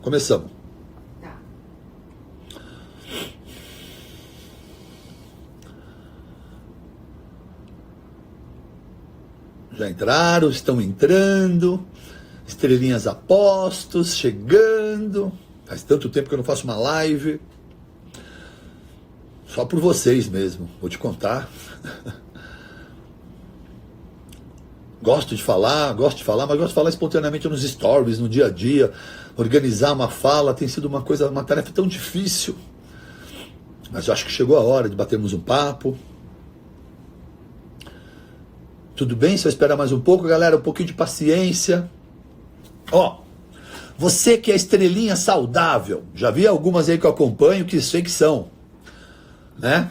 Começamos. Tá. Já entraram, estão entrando. Estrelinhas apostos, chegando. Faz tanto tempo que eu não faço uma live. Só por vocês mesmo, vou te contar. Gosto de falar, mas gosto de falar espontaneamente nos stories, no dia a dia. Organizar uma fala tem sido uma tarefa tão difícil. Mas eu acho que chegou a hora de batermos um papo. Tudo bem? Se eu esperar mais um pouco, galera, um pouquinho de paciência. Ó, você que é estrelinha saudável, já vi algumas aí que eu acompanho que sei que são, né?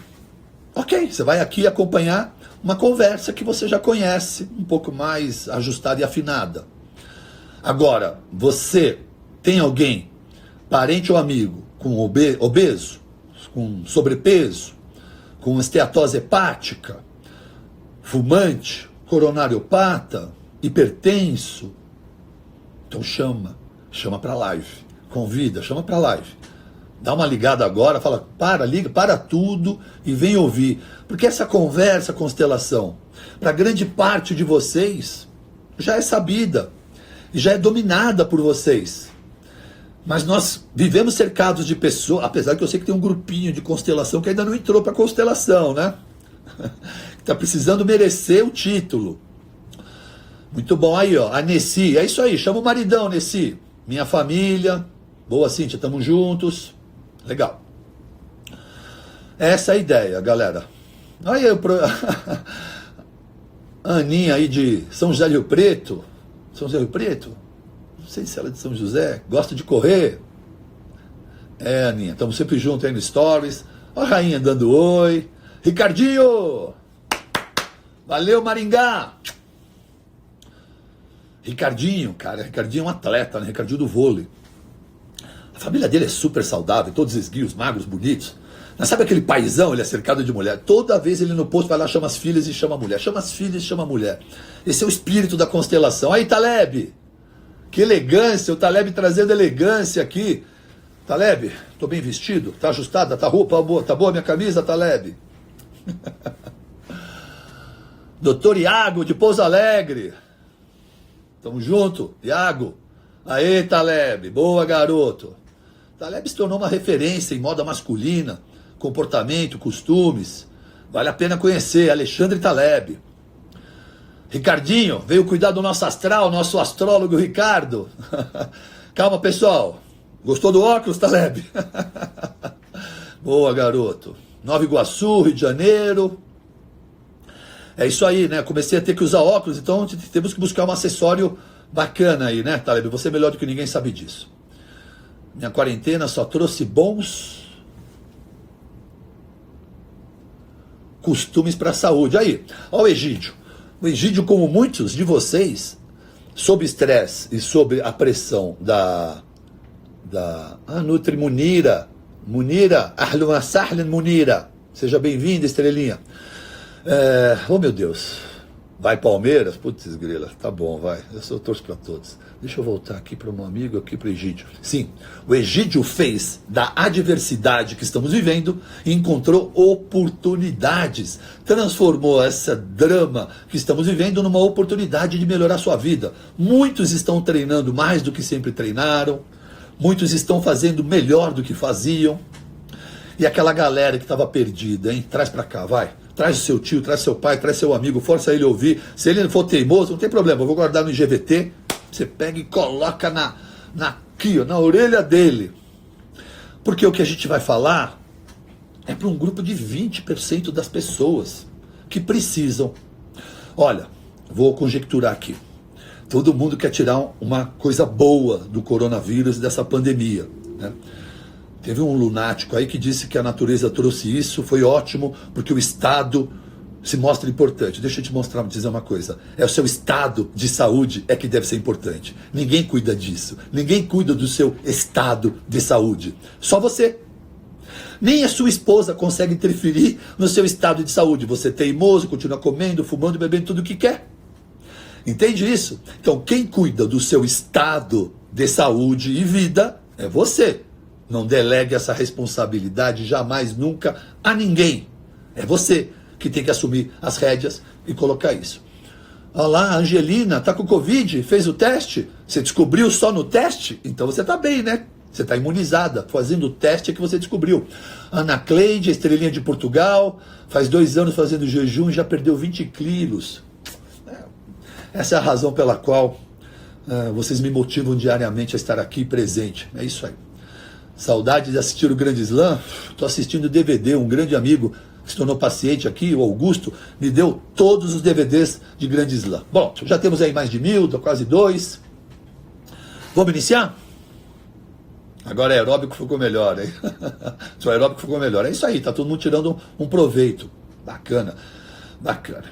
Ok, você vai aqui acompanhar uma conversa que você já conhece, um pouco mais ajustada e afinada. Agora, você tem alguém, parente ou amigo, com obeso, com sobrepeso, com esteatose hepática, fumante, coronariopata, hipertenso? Então chama para live, convida, chama para live. Dá uma ligada agora, fala, liga, para tudo e vem ouvir. Porque essa conversa, constelação, para grande parte de vocês, já é sabida e já é dominada por vocês. Mas nós vivemos cercados de pessoas, apesar que eu sei que tem um grupinho de constelação que ainda não entrou para constelação, né? Está precisando merecer o título. Muito bom, aí ó, a Nessi, é isso aí, chama o maridão, Nessi. Minha família, boa Cíntia, tamo juntos, legal. Essa é a ideia, galera. Aí eu, Aninha aí de São José do Rio Preto, não sei se ela é de São José, gosta de correr. É, Aninha, estamos sempre juntos aí no Stories. Ó a rainha dando oi. Ricardinho, valeu Maringá. Ricardinho, cara, Ricardinho é um atleta, né? Ricardinho do vôlei. A família dele é super saudável, todos esguios, magros, bonitos. Mas sabe aquele paizão, ele é cercado de mulher. Toda vez ele no posto vai lá, chama as filhas e chama a mulher. Chama as filhas e chama a mulher. Esse é o espírito da constelação. Aí, Taleb, que elegância, o Taleb trazendo elegância aqui. Taleb, tô bem vestido? Tá ajustada? Tá roupa boa? Tá boa a minha camisa, Taleb? Doutor Iago de Pouso Alegre. Tamo junto, Iago. Aê, Taleb, boa, garoto. Taleb se tornou uma referência em moda masculina, comportamento, costumes. Vale a pena conhecer, Alexandre Taleb. Ricardinho, veio cuidar do nosso astral, nosso astrólogo Ricardo. Calma, pessoal. Gostou do óculos, Taleb? Boa, garoto. Nova Iguaçu, Rio de Janeiro. É isso aí, né? Comecei a ter que usar óculos, então temos que buscar um acessório bacana aí, né, Taleb? Você melhor do que ninguém sabe disso. Minha quarentena só trouxe bons costumes para a saúde. Aí, ó o Egídio. O Egídio, como muitos de vocês, sob estresse e sob a pressão da Nutri Munira, Ahlan wa sahlan Munira. Seja bem-vinda, estrelinha. Oh meu Deus, vai Palmeiras? Putz grila, tá bom, vai, eu sou torço para todos. Deixa eu voltar aqui para o meu amigo, aqui para o Egídio. Sim, o Egídio fez da adversidade que estamos vivendo e encontrou oportunidades, transformou essa drama que estamos vivendo numa oportunidade de melhorar sua vida. Muitos estão treinando mais do que sempre treinaram, muitos estão fazendo melhor do que faziam. E aquela galera que estava perdida, hein? Traz para cá, vai. Traz o seu tio, traz seu pai, traz seu amigo, força ele a ouvir. Se ele for teimoso, não tem problema, eu vou guardar no IGVT. Você pega e coloca aqui, ó, na orelha dele. Porque o que a gente vai falar é para um grupo de 20% das pessoas que precisam. Olha, vou conjecturar aqui. Todo mundo quer tirar uma coisa boa do coronavírus, dessa pandemia, né? Teve um lunático aí que disse que a natureza trouxe isso, foi ótimo, porque o Estado se mostra importante. Deixa eu te mostrar, dizer uma coisa. É o seu estado de saúde é que deve ser importante. Ninguém cuida disso. Ninguém cuida do seu estado de saúde. Só você. Nem a sua esposa consegue interferir no seu estado de saúde. Você é teimoso, continua comendo, fumando, bebendo tudo o que quer. Entende isso? Então, quem cuida do seu estado de saúde e vida É você. Não delegue essa responsabilidade jamais, nunca, a ninguém. É você que tem que assumir as rédeas e colocar isso. Olha lá, a Angelina está com Covid, fez o teste, você descobriu só no teste? Então você está bem, né? Você está imunizada, fazendo o teste é que você descobriu. Ana Cleide, a estrelinha de Portugal, faz 2 anos fazendo jejum e já perdeu 20 quilos. Essa é a razão pela qual vocês me motivam diariamente a estar aqui presente. É isso aí. Saudade de assistir o Grande Slam. Estou assistindo o DVD, um grande amigo que se tornou paciente aqui, o Augusto, me deu todos os DVDs de Grande Slam. Bom, já temos aí mais de 1.000, quase 2. Vamos iniciar? Agora aeróbico ficou melhor, hein? Só aeróbico ficou melhor. É isso aí, tá todo mundo tirando um proveito. Bacana, bacana.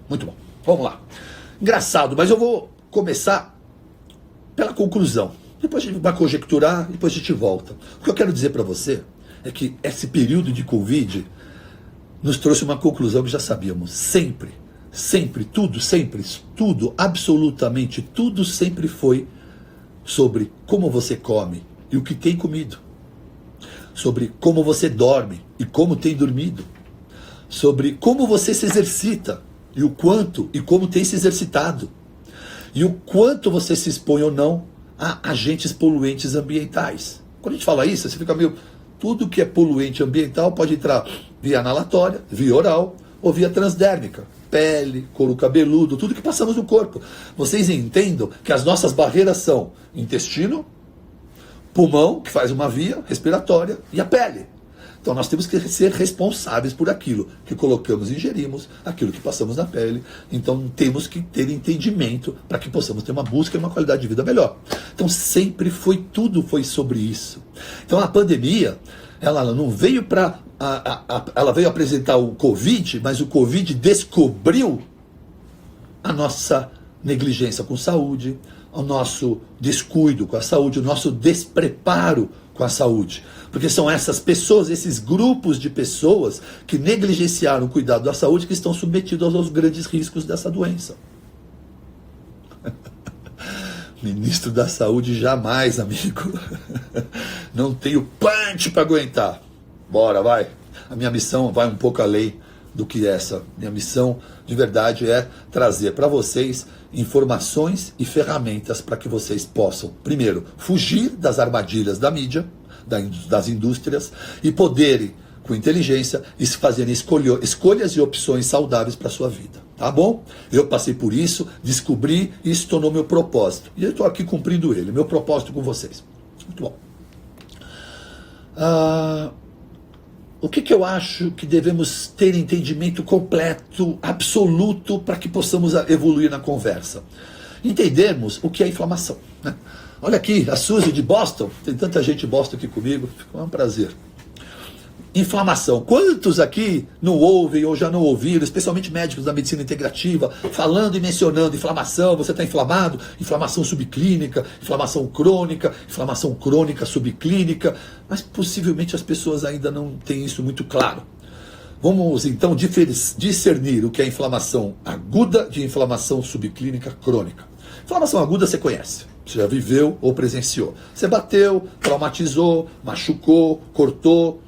Muito bom. Vamos lá. Engraçado, mas eu vou começar pela conclusão. Depois a gente vai conjecturar, depois a gente volta. O que eu quero dizer para você é que esse período de Covid nos trouxe uma conclusão que já sabíamos. Sempre, tudo, absolutamente tudo sempre foi sobre como você come e o que tem comido. Sobre como você dorme e como tem dormido. Sobre como você se exercita e o quanto e como tem se exercitado. E o quanto você se expõe ou não a agentes poluentes ambientais. Quando a gente fala isso, você fica meio... Tudo que é poluente ambiental pode entrar via inalatória, via oral ou via transdérmica. Pele, couro cabeludo, tudo que passamos no corpo. Vocês entendam que as nossas barreiras são intestino, pulmão, que faz uma via respiratória, e a pele. Então nós temos que ser responsáveis por aquilo que colocamos e ingerimos, aquilo que passamos na pele. Então temos que ter entendimento para que possamos ter uma busca e uma qualidade de vida melhor. Então sempre foi, tudo foi sobre isso. Então a pandemia, ela não veio para... ela veio apresentar o Covid, mas o Covid descobriu a nossa negligência com saúde, o nosso descuido com a saúde, o nosso despreparo com a saúde. Porque são essas pessoas, esses grupos de pessoas que negligenciaram o cuidado da saúde que estão submetidos aos grandes riscos dessa doença. Ministro da Saúde jamais, amigo. Não tenho punch para aguentar. Bora, vai. A minha missão vai um pouco além do que essa. Minha missão, de verdade, é trazer para vocês informações e ferramentas para que vocês possam, primeiro, fugir das armadilhas da mídia, das indústrias, e poderem, com inteligência, fazerem escolhas e opções saudáveis para a sua vida. Tá bom? Eu passei por isso, descobri, e isso tornou meu propósito. E eu estou aqui cumprindo ele, meu propósito com vocês. Muito bom. O que eu acho que devemos ter entendimento completo, absoluto, para que possamos evoluir na conversa? Entendermos o que é inflamação, né? Olha aqui, a Suzy de Boston, tem tanta gente de Boston aqui comigo, é um prazer. Inflamação. Quantos aqui não ouvem ou já não ouviram, especialmente médicos da medicina integrativa, falando e mencionando inflamação, você está inflamado, inflamação subclínica, inflamação crônica subclínica, mas possivelmente as pessoas ainda não têm isso muito claro. Vamos então discernir o que é inflamação aguda de inflamação subclínica crônica. Inflamação aguda você conhece, você já viveu ou presenciou. Você bateu, traumatizou, machucou, cortou,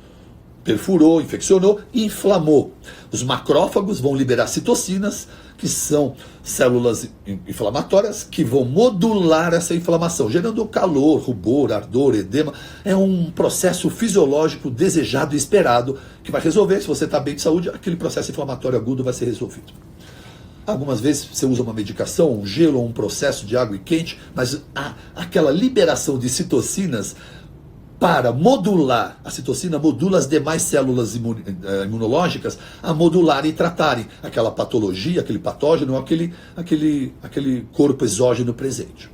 perfurou, infeccionou e inflamou. Os macrófagos vão liberar citocinas, que são células inflamatórias, que vão modular essa inflamação, gerando calor, rubor, ardor, edema. É um processo fisiológico desejado e esperado, que vai resolver, se você está bem de saúde, aquele processo inflamatório agudo vai ser resolvido. Algumas vezes você usa uma medicação, um gelo ou um processo de água e quente, mas aquela liberação de citocinas para modular, a citocina modula as demais células imunológicas a modularem e tratarem aquela patologia, aquele patógeno, aquele corpo exógeno presente,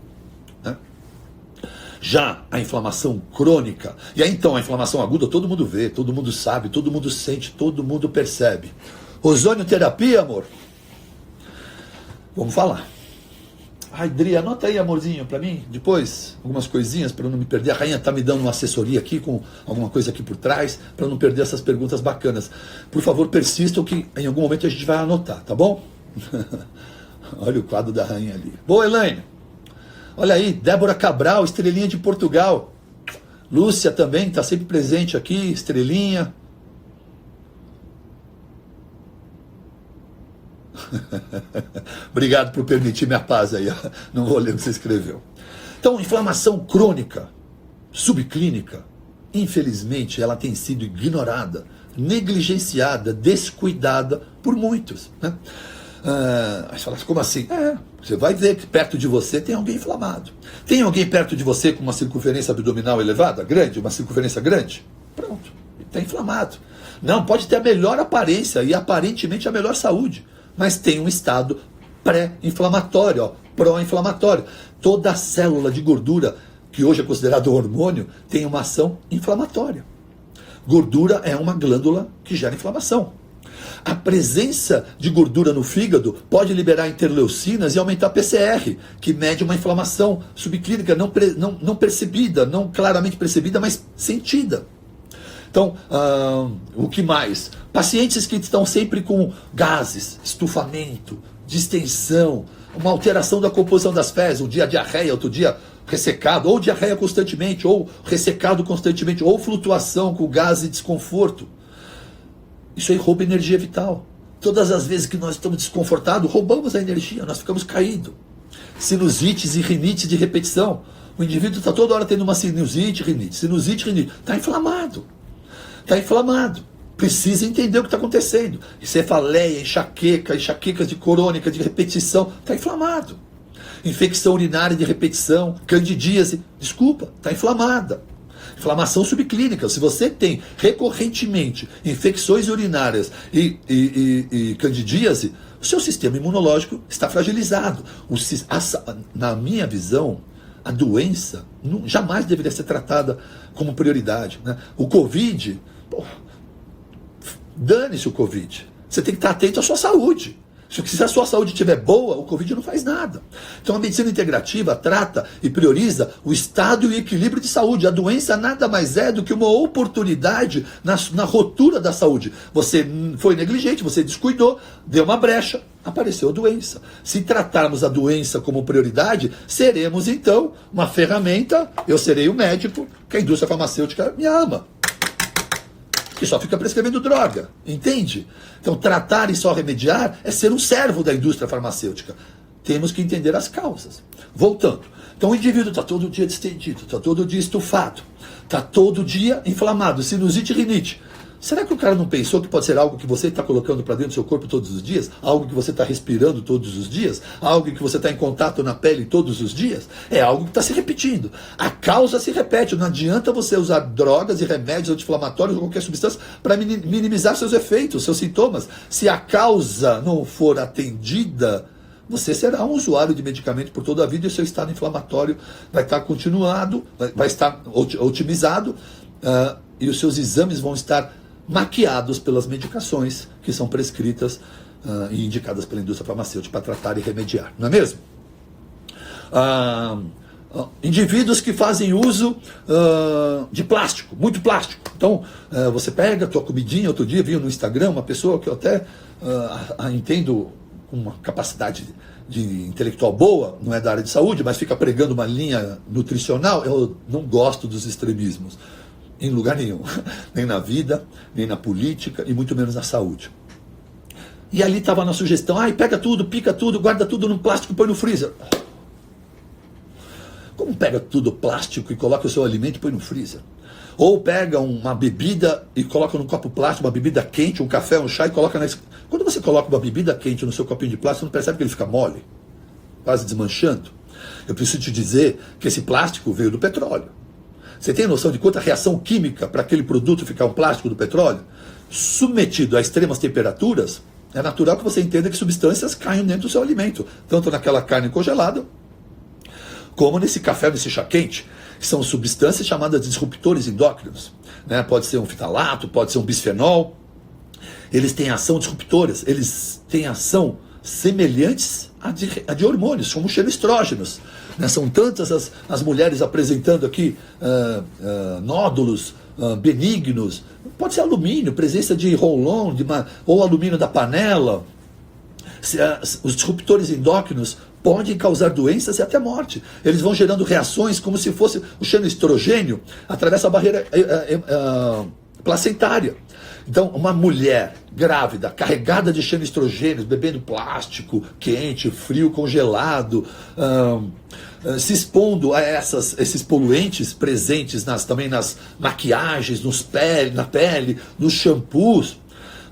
né? Já a inflamação crônica, e aí então a inflamação aguda todo mundo vê, todo mundo sabe, todo mundo sente, todo mundo percebe. Ozonioterapia, amor? Vamos falar. Ai, Dri, anota aí, amorzinho, para mim, depois, algumas coisinhas para eu não me perder. A rainha tá me dando uma assessoria aqui, com alguma coisa aqui por trás, para não perder essas perguntas bacanas. Por favor, persistam que em algum momento a gente vai anotar, tá bom? Olha o quadro da rainha ali. Boa, Elaine. Olha aí, Débora Cabral, estrelinha de Portugal. Lúcia também está sempre presente aqui, estrelinha. Obrigado por permitir minha paz aí. Não vou ler o que você escreveu. Então, inflamação crônica, subclínica, infelizmente, ela tem sido ignorada, negligenciada, descuidada por muitos, né? Aí você fala, como assim? Você vai ver que perto de você tem alguém inflamado. Tem alguém perto de você com uma circunferência abdominal elevada, grande, uma circunferência grande? Pronto, está inflamado. Não, pode ter a melhor aparência e aparentemente a melhor saúde, mas tem um estado pré-inflamatório, pró-inflamatório. Toda célula de gordura, que hoje é considerado hormônio, tem uma ação inflamatória. Gordura é uma glândula que gera inflamação. A presença de gordura no fígado pode liberar interleucinas e aumentar PCR, que mede uma inflamação subclínica não percebida, não claramente percebida, mas sentida. Então, o que mais? Pacientes que estão sempre com gases, estufamento, distensão, uma alteração da composição das fezes, um dia diarreia, outro dia ressecado, ou diarreia constantemente, ou ressecado constantemente, ou flutuação com gás e desconforto. Isso aí rouba energia vital. Todas as vezes que nós estamos desconfortados, roubamos a energia, nós ficamos caídos. Sinusites e rinite de repetição. O indivíduo está toda hora tendo uma sinusite, rinite. Está inflamado. Está inflamado. Precisa entender o que está acontecendo. Cefaleia, enxaquecas de crônica, de repetição. Está inflamado. Infecção urinária de repetição, candidíase. Desculpa, está inflamada. Inflamação subclínica. Se você tem recorrentemente infecções urinárias e candidíase, o seu sistema imunológico está fragilizado. Na minha visão, a doença jamais deveria ser tratada como prioridade, né? O Covid, dane-se o Covid. Você tem que estar atento à sua saúde. Se a sua saúde estiver boa, o Covid não faz nada. Então a medicina integrativa trata e prioriza o estado e o equilíbrio de saúde. A doença nada mais é do que uma oportunidade na rotura da saúde. Você foi negligente, você descuidou, deu uma brecha, apareceu a doença. Se tratarmos a doença como prioridade, seremos então uma ferramenta, eu serei o médico que a indústria farmacêutica me ama, que só fica prescrevendo droga, entende? Então tratar e só remediar é ser um servo da indústria farmacêutica. Temos que entender as causas. Voltando, então o indivíduo está todo dia distendido, está todo dia estufado, está todo dia inflamado, sinusite e rinite. Será que o cara não pensou que pode ser algo que você está colocando para dentro do seu corpo todos os dias? Algo que você está respirando todos os dias? Algo que você está em contato na pele todos os dias? É algo que está se repetindo. A causa se repete. Não adianta você usar drogas e remédios anti-inflamatórios ou qualquer substância para minimizar seus efeitos, seus sintomas. Se a causa não for atendida, você será um usuário de medicamento por toda a vida e o seu estado inflamatório vai estar continuado, vai estar otimizado, e os seus exames vão estar maquiados pelas medicações que são prescritas e indicadas pela indústria farmacêutica para tratar e remediar, não é mesmo? Indivíduos que fazem uso de plástico, muito plástico. Então, você pega a tua comidinha, outro dia vi no Instagram uma pessoa que eu até entendo com uma capacidade de intelectual boa, não é da área de saúde, mas fica pregando uma linha nutricional. Eu não gosto dos extremismos em lugar nenhum, nem na vida, nem na política e muito menos na saúde. E ali estava na sugestão, pega tudo, pica tudo, guarda tudo no plástico e põe no freezer. Como pega tudo plástico e coloca o seu alimento e põe no freezer? Ou pega uma bebida e coloca num copo plástico, uma bebida quente, um café, um chá e coloca na... Quando você coloca uma bebida quente no seu copinho de plástico, você não percebe que ele fica mole, quase desmanchando? Eu preciso te dizer que esse plástico veio do petróleo. Você tem noção de quanta reação química para aquele produto ficar um plástico do petróleo? Submetido a extremas temperaturas, é natural que você entenda que substâncias caiam dentro do seu alimento, tanto naquela carne congelada, como nesse café, nesse chá quente, que são substâncias chamadas de disruptores endócrinos, né? Pode ser um fitalato, pode ser um bisfenol. Eles têm ação disruptoras, eles têm ação semelhantes a de hormônios, como xenoestrógenos. Né? São tantas as mulheres apresentando aqui nódulos benignos. Pode ser alumínio, presença de roll-on, ou alumínio da panela. Os disruptores endócrinos podem causar doenças e até morte. Eles vão gerando reações como se fosse o xenoestrogênio atravessa a barreira placentária. Então, uma mulher grávida, carregada de xenoestrogênios, bebendo plástico quente, frio, congelado, se expondo a esses poluentes presentes também nas maquiagens, na pele, nos shampoos,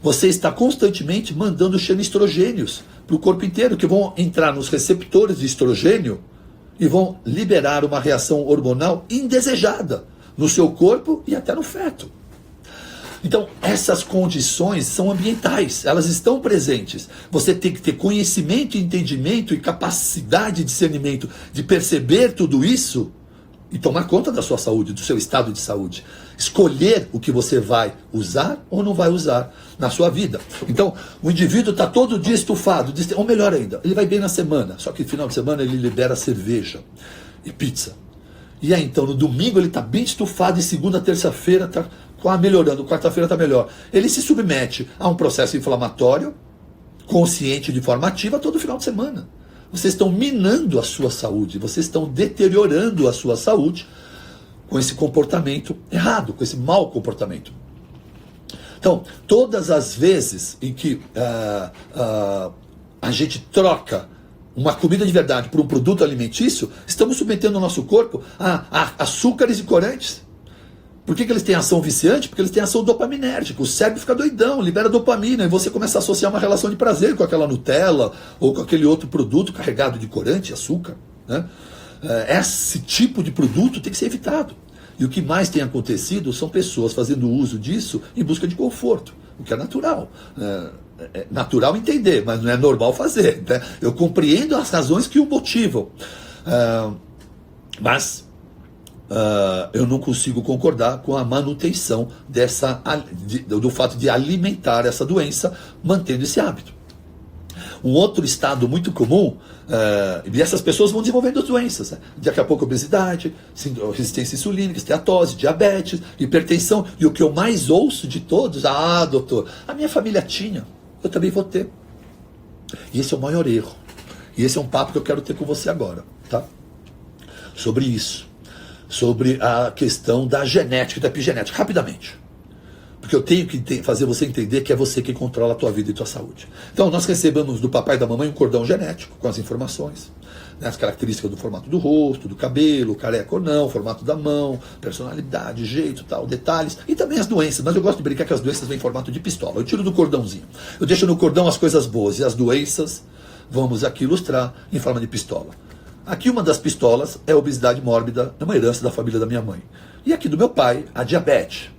você está constantemente mandando xenoestrogênios para o corpo inteiro, que vão entrar nos receptores de estrogênio e vão liberar uma reação hormonal indesejada no seu corpo e até no feto. Então, essas condições são ambientais, elas estão presentes. Você tem que ter conhecimento, entendimento e capacidade de discernimento de perceber tudo isso e tomar conta da sua saúde, do seu estado de saúde. Escolher o que você vai usar ou não vai usar na sua vida. Então, o indivíduo está todo dia estufado, ou melhor ainda, ele vai bem na semana, só que no final de semana ele libera cerveja e pizza. E aí, então, no domingo ele está bem estufado e segunda, terça-feira está melhorando, quarta-feira está melhor. Ele se submete a um processo inflamatório, consciente de forma ativa, todo final de semana. Vocês estão minando a sua saúde, vocês estão deteriorando a sua saúde com esse comportamento errado, com esse mau comportamento. Então, todas as vezes em que a gente troca uma comida de verdade por um produto alimentício, estamos submetendo o nosso corpo a açúcares e corantes. Por que eles têm ação viciante? Porque eles têm ação dopaminérgica. O cérebro fica doidão, libera dopamina, e você começa a associar uma relação de prazer com aquela Nutella ou com aquele outro produto carregado de corante, açúcar, né? Esse tipo de produto tem que ser evitado. E o que mais tem acontecido são pessoas fazendo uso disso em busca de conforto, o que é natural. É natural entender, mas não é normal fazer, né? Eu compreendo as razões que o motivam, mas eu não consigo concordar com a manutenção do fato de alimentar essa doença, mantendo esse hábito. Um outro estado muito comum, e essas pessoas vão desenvolvendo as doenças, né? Daqui a pouco obesidade, resistência insulínica, esteatose, diabetes, hipertensão, e o que eu mais ouço de todos, doutor, a minha família tinha, eu também vou ter. E esse é o maior erro. E esse é um papo que eu quero ter com você agora, tá? Sobre isso. Sobre a questão da genética e da epigenética, rapidamente. Porque eu tenho que fazer você entender que é você quem controla a tua vida e a tua saúde. Então, nós recebemos do papai e da mamãe um cordão genético com as informações, né, as características do formato do rosto, do cabelo, careca ou não, formato da mão, personalidade, jeito, tal, detalhes, e também as doenças. Mas eu gosto de brincar que as doenças vêm em formato de pistola. Eu tiro do cordãozinho. Eu deixo no cordão as coisas boas e as doenças, vamos aqui ilustrar, em forma de pistola. Aqui uma das pistolas é a obesidade mórbida, é uma herança da família da minha mãe. E aqui do meu pai, a diabetes,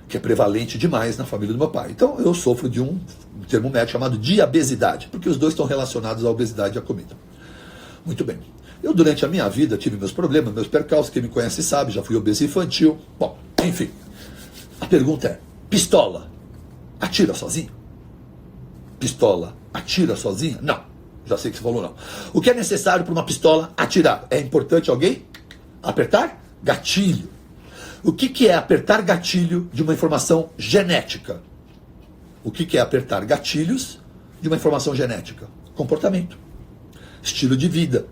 que é prevalente demais na família do meu pai. Então eu sofro de um termo médico chamado diabesidade, porque os dois estão relacionados à obesidade e à comida. Muito bem. Eu durante a minha vida tive meus problemas, meus percalços, quem me conhece sabe, já fui obeso infantil. Bom, enfim. A pergunta é, pistola atira sozinha? Pistola atira sozinha? Não. Já sei que você falou não. O que é necessário para uma pistola atirar? É importante alguém apertar gatilho. O que é apertar gatilho de uma informação genética? O que é apertar gatilhos de uma informação genética? Comportamento, estilo de vida.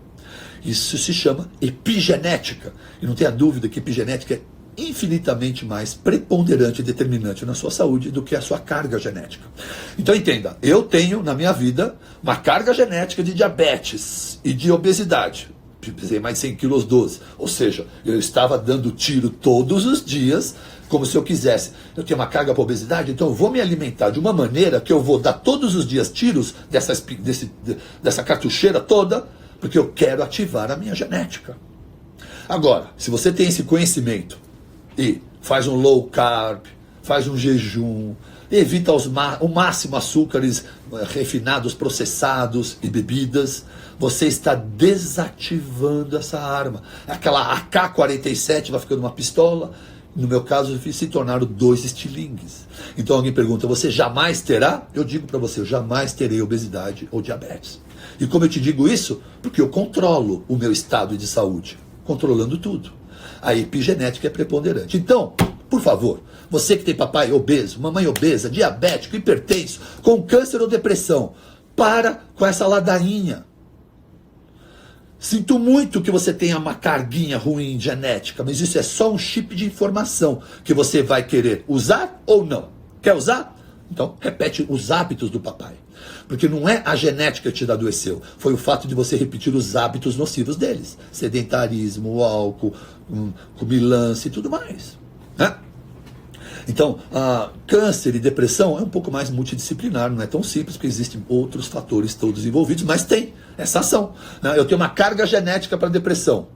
Isso se chama epigenética. E não tenha dúvida que epigenética é infinitamente mais preponderante e determinante na sua saúde do que a sua carga genética. Então entenda, eu tenho na minha vida uma carga genética de diabetes e de obesidade. Pesei mais de 100 quilos 12. Ou seja, eu estava dando tiro todos os dias, como se eu quisesse. Eu tenho uma carga para obesidade, então eu vou me alimentar de uma maneira que eu vou dar todos os dias tiros dessa cartucheira toda, porque eu quero ativar a minha genética. Agora, se você tem esse conhecimento e faz um low carb, faz um jejum, evita o máximo açúcares refinados, processados e bebidas, você está desativando essa arma. Aquela AK-47 vai ficando uma pistola, no meu caso se tornaram 2 estilingues. Então alguém pergunta, você jamais terá? Eu digo para você, eu jamais terei obesidade ou diabetes. E como eu te digo isso? Porque eu controlo o meu estado de saúde, controlando tudo. A epigenética é preponderante. Então, por favor, você que tem papai obeso, mamãe obesa, diabético, hipertenso, com câncer ou depressão, para com essa ladainha. Sinto muito que você tenha uma carguinha ruim genética, mas isso é só um chip de informação que você vai querer usar ou não. Quer usar? Então, repete os hábitos do papai. Porque não é a genética que te adoeceu, foi o fato de você repetir os hábitos nocivos deles. Sedentarismo, álcool, comilança e tudo mais. Né? Então, câncer e depressão é um pouco mais multidisciplinar, não é tão simples, porque existem outros fatores todos envolvidos, mas tem essa ação. Eu tenho uma carga genética para depressão.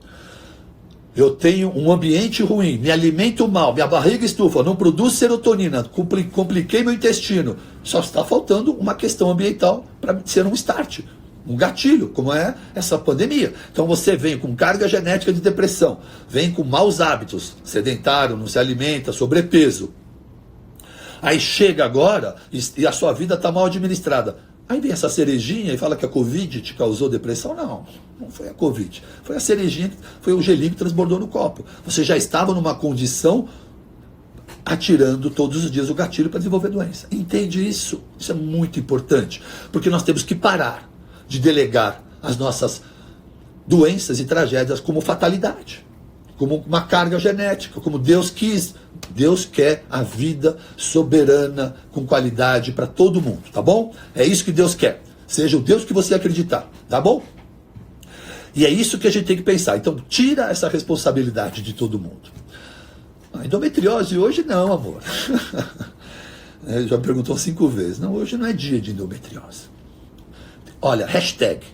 Eu tenho um ambiente ruim, me alimento mal, minha barriga estufa, não produz serotonina, compliquei meu intestino. Só está faltando uma questão ambiental para ser um start, um gatilho, como é essa pandemia. Então você vem com carga genética de depressão, vem com maus hábitos, sedentário, não se alimenta, sobrepeso. Aí chega agora e a sua vida está mal administrada. Aí vem essa cerejinha e fala que a Covid te causou depressão. Não foi a Covid. Foi a cerejinha, foi o gelinho que transbordou no copo. Você já estava numa condição atirando todos os dias o gatilho para desenvolver doença. Entende isso? Isso é muito importante. Porque nós temos que parar de delegar as nossas doenças e tragédias como fatalidade, como uma carga genética, como Deus quis. Deus quer a vida soberana, com qualidade para todo mundo, tá bom? É isso que Deus quer. Seja o Deus que você acreditar, tá bom? E é isso que a gente tem que pensar. Então, tira essa responsabilidade de todo mundo. A endometriose hoje não, amor. Já me perguntou 5 vezes. Não, hoje não é dia de endometriose. Olha, hashtag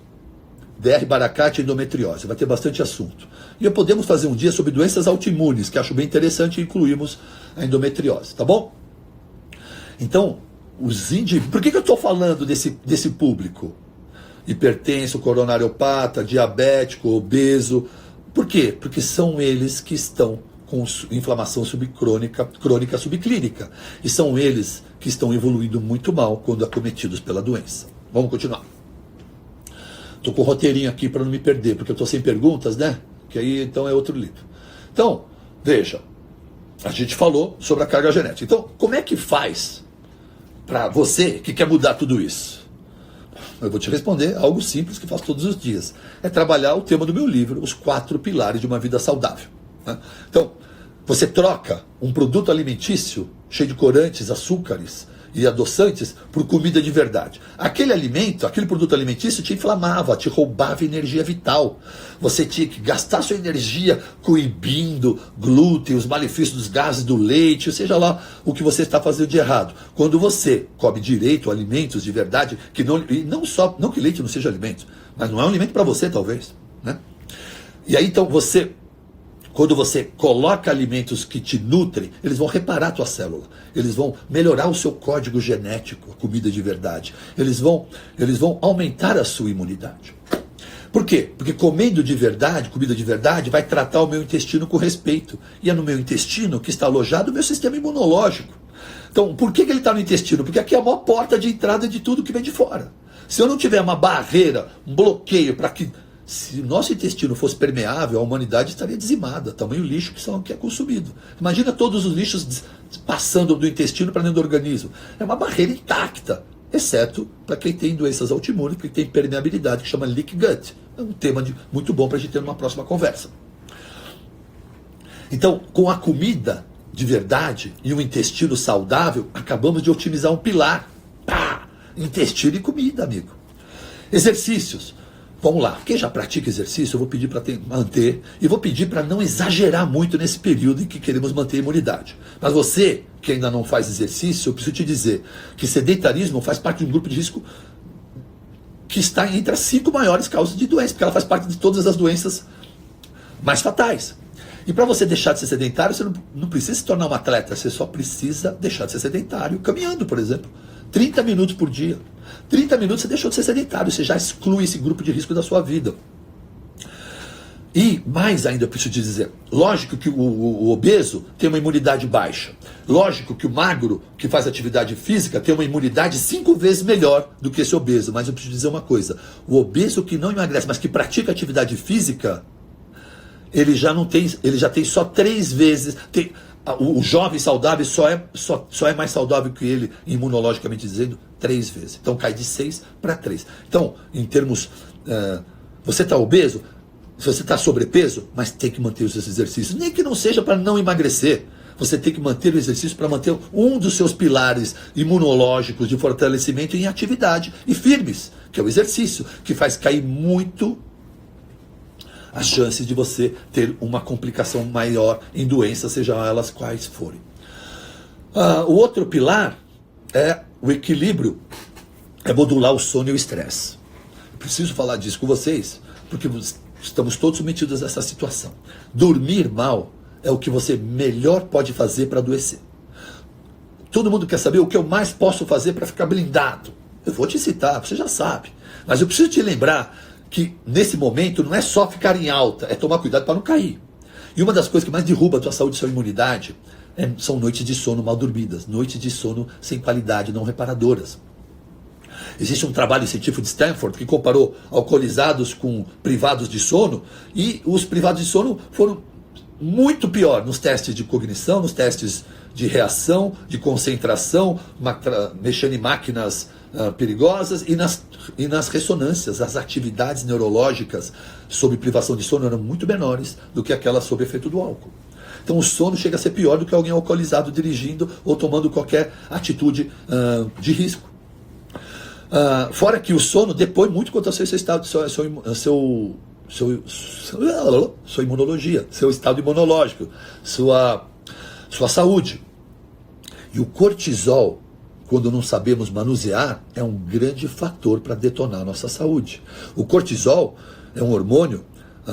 DR Baracate endometriose. Vai ter bastante assunto. E podemos fazer um dia sobre doenças autoimunes, que acho bem interessante incluirmos a endometriose, tá bom? Então, os indivíduos... Por que eu estou falando desse público? Hipertenso, coronariopata, diabético, obeso. Por quê? Porque são eles que estão com inflamação subcrônica, crônica subclínica. E são eles que estão evoluindo muito mal quando acometidos pela doença. Vamos continuar. Estou com o roteirinho aqui para não me perder, porque eu estou sem perguntas, né? Que aí então é outro livro. Então, veja, a gente falou sobre a carga genética. Então, como é que faz para você que quer mudar tudo isso? Eu vou te responder algo simples que faço todos os dias. É trabalhar o tema do meu livro, Os 4 Pilares de uma Vida Saudável. Né? Então, você troca um produto alimentício cheio de corantes, açúcares e adoçantes por comida de verdade. Aquele alimento, aquele produto alimentício te inflamava, te roubava energia vital. Você tinha que gastar sua energia coibindo glúten, os malefícios dos gases do leite, seja lá o que você está fazendo de errado. Quando você come direito alimentos de verdade, não que leite não seja alimento, mas não é um alimento para você talvez, né? E aí então quando você coloca alimentos que te nutrem, eles vão reparar a tua célula. Eles vão melhorar o seu código genético, a comida de verdade. Eles vão aumentar a sua imunidade. Por quê? Porque comendo de verdade, comida de verdade, vai tratar o meu intestino com respeito. E é no meu intestino que está alojado o meu sistema imunológico. Então, por que ele está no intestino? Porque aqui é a maior porta de entrada de tudo que vem de fora. Se eu não tiver uma barreira, um bloqueio para que... Se o nosso intestino fosse permeável, a humanidade estaria dizimada, tamanho lixo que é consumido. Imagina todos os lixos passando do intestino para dentro do organismo. É uma barreira intacta, exceto para quem tem doenças autoimunes, que tem permeabilidade, que chama leak gut. É um tema muito bom para a gente ter numa próxima conversa. Então, com a comida de verdade e um intestino saudável, acabamos de otimizar um pilar. Pá! Intestino e comida, amigo. Exercícios. Vamos lá, quem já pratica exercício, eu vou pedir para manter, e vou pedir para não exagerar muito nesse período em que queremos manter a imunidade. Mas você, que ainda não faz exercício, eu preciso te dizer que sedentarismo faz parte de um grupo de risco que está entre as 5 maiores causas de doença, porque ela faz parte de todas as doenças mais fatais. E para você deixar de ser sedentário, você não precisa se tornar um atleta, você só precisa deixar de ser sedentário, caminhando, por exemplo. 30 minutos por dia. 30 minutos você deixou de ser sedentário, você já exclui esse grupo de risco da sua vida. E mais ainda eu preciso te dizer, lógico que o obeso tem uma imunidade baixa. Lógico que o magro, que faz atividade física, tem uma imunidade 5 vezes melhor do que esse obeso. Mas eu preciso dizer uma coisa, o obeso que não emagrece, mas que pratica atividade física, ele já tem só 3 vezes... O jovem saudável só é mais saudável que ele, imunologicamente dizendo, 3 vezes. Então cai de 6 para 3. Então, em termos... você está obeso? Se você está sobrepeso, mas tem que manter os seus exercícios, nem que não seja para não emagrecer. Você tem que manter o exercício para manter um dos seus pilares imunológicos de fortalecimento em atividade e firmes, que é o exercício, que faz cair muito as chances de você ter uma complicação maior em doenças, sejam elas quais forem. O outro pilar é o equilíbrio, é modular o sono e o estresse. Preciso falar disso com vocês, porque estamos todos submetidos a essa situação. Dormir mal é o que você melhor pode fazer para adoecer. Todo mundo quer saber o que eu mais posso fazer para ficar blindado. Eu vou te citar, você já sabe. Mas eu preciso te lembrar que nesse momento não é só ficar em alta, é tomar cuidado para não cair. E uma das coisas que mais derruba a tua saúde e sua imunidade são noites de sono mal dormidas, noites de sono sem qualidade, não reparadoras. Existe um trabalho científico de Stanford que comparou alcoolizados com privados de sono, e os privados de sono foram muito pior nos testes de cognição, nos testes de reação, de concentração, mexendo em máquinas perigosas, e nas ressonâncias. As atividades neurológicas sob privação de sono eram muito menores do que aquelas sob efeito do álcool. Então o sono chega a ser pior do que alguém alcoolizado dirigindo ou tomando qualquer atitude de risco. Fora que o sono depõe muito quanto ao seu estado, sua imunologia, seu estado imunológico, sua saúde. E o cortisol, quando não sabemos manusear, é um grande fator para detonar a nossa saúde. O cortisol é um hormônio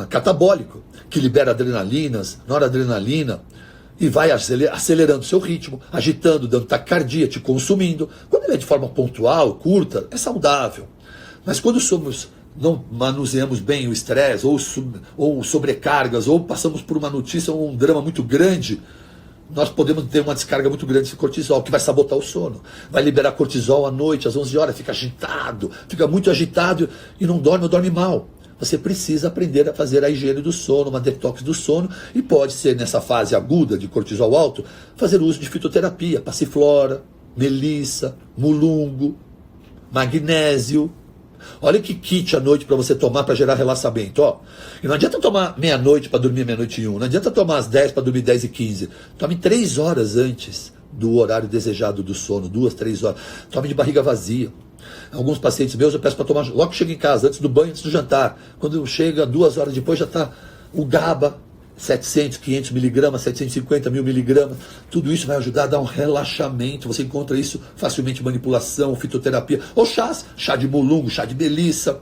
catabólico, que libera adrenalinas, noradrenalina, e vai acelerando seu ritmo, agitando, dando taquicardia, te consumindo. Quando ele é de forma pontual, curta, é saudável. Mas quando não manuseamos bem o estresse, ou sobrecargas, ou passamos por uma notícia ou um drama muito grande, nós podemos ter uma descarga muito grande de cortisol, que vai sabotar o sono. Vai liberar cortisol à noite, às 11 horas, fica agitado, fica muito agitado e não dorme mal. Você precisa aprender a fazer a higiene do sono, uma detox do sono, e pode ser, nessa fase aguda de cortisol alto, fazer uso de fitoterapia, passiflora, melissa, mulungo, magnésio. Olha que kit à noite para você tomar para gerar relaxamento. E não adianta tomar meia-noite para dormir meia-noite e 1, não adianta tomar às 10 para dormir 10 e 15. Tome 3 horas antes do horário desejado do sono, 2, 3 horas. Tome de barriga vazia. Alguns pacientes meus eu peço para tomar logo que chega em casa, antes do banho, antes do jantar. Quando chega 2 horas depois já está o GABA, 700, 500 miligramas, 750, 1000 miligramas. Tudo isso vai ajudar a dar um relaxamento. Você encontra isso facilmente em manipulação, fitoterapia, ou chá de mulungo, chá de melissa,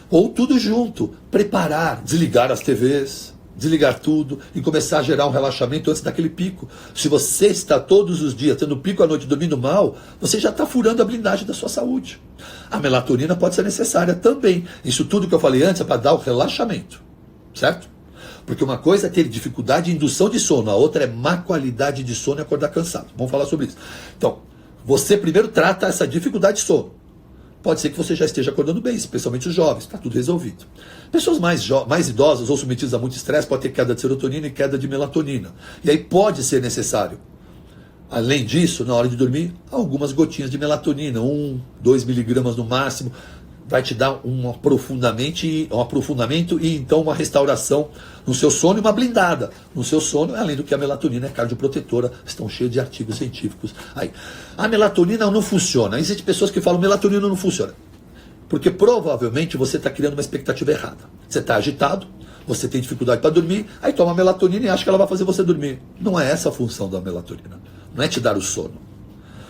ou tudo junto. Preparar, desligar as TVs, desligar tudo e começar a gerar um relaxamento antes daquele pico. Se você está todos os dias tendo pico à noite, dormindo mal, você já está furando a blindagem da sua saúde. A melatonina pode ser necessária também. Isso tudo que eu falei antes é para dar o relaxamento, certo? Porque uma coisa é ter dificuldade de indução de sono, a outra é má qualidade de sono e acordar cansado. Vamos falar sobre isso. Então, você primeiro trata essa dificuldade de sono. Pode ser que você já esteja acordando bem, especialmente os jovens, está tudo resolvido. Pessoas mais idosas ou submetidas a muito estresse podem ter queda de serotonina e queda de melatonina. E aí pode ser necessário, além disso, na hora de dormir, algumas gotinhas de melatonina, 1, 2 miligramas no máximo, vai te dar um aprofundamento e então uma restauração no seu sono e uma blindada no seu sono, além do que a melatonina é cardioprotetora, estão cheios de artigos científicos aí. A melatonina não funciona. Existem pessoas que falam melatonina não funciona, porque provavelmente você está criando uma expectativa errada. Você está agitado, você tem dificuldade para dormir, aí toma melatonina e acha que ela vai fazer você dormir. Não é essa a função da melatonina, não é te dar o sono.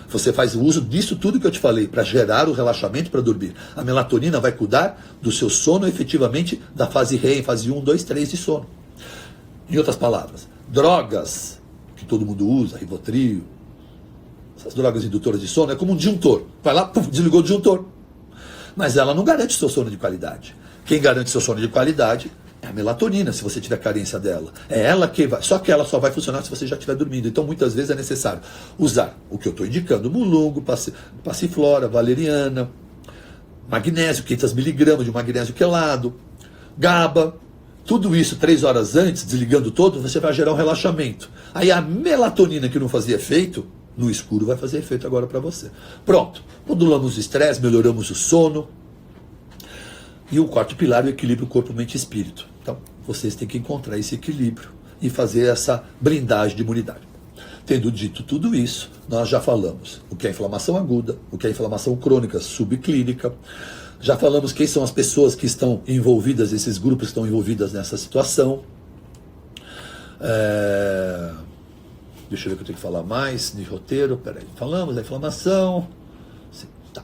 Você faz uso disso tudo que eu te falei, para gerar o relaxamento para dormir. A melatonina vai cuidar do seu sono efetivamente da fase REM, fase 1, 2, 3 de sono. Em outras palavras, drogas que todo mundo usa, Rivotril, essas drogas indutoras de sono, é como um disjuntor. Vai lá, puf, desligou o disjuntor. Mas ela não garante seu sono de qualidade. Quem garante seu sono de qualidade é a melatonina, se você tiver carência dela. É ela que vai, só que ela só vai funcionar se você já estiver dormindo. Então, muitas vezes é necessário usar o que eu estou indicando: mulungo, passiflora, valeriana, magnésio, 500 miligramas de magnésio quelado, GABA. Tudo isso 3 horas antes, desligando todo, você vai gerar um relaxamento. Aí a melatonina que não fazia efeito, no escuro vai fazer efeito agora para você. Pronto, modulamos o estresse, melhoramos o sono. E o quarto pilar é o equilíbrio corpo, mente e espírito. Então, vocês têm que encontrar esse equilíbrio e fazer essa blindagem de imunidade. Tendo dito tudo isso, nós já falamos o que é inflamação aguda, o que é inflamação crônica subclínica, já falamos quem são as pessoas que estão envolvidas, esses grupos que estão envolvidas nessa situação. Deixa eu ver o que eu tenho que falar mais de roteiro. Peraí, falamos da inflamação. Sim, tá.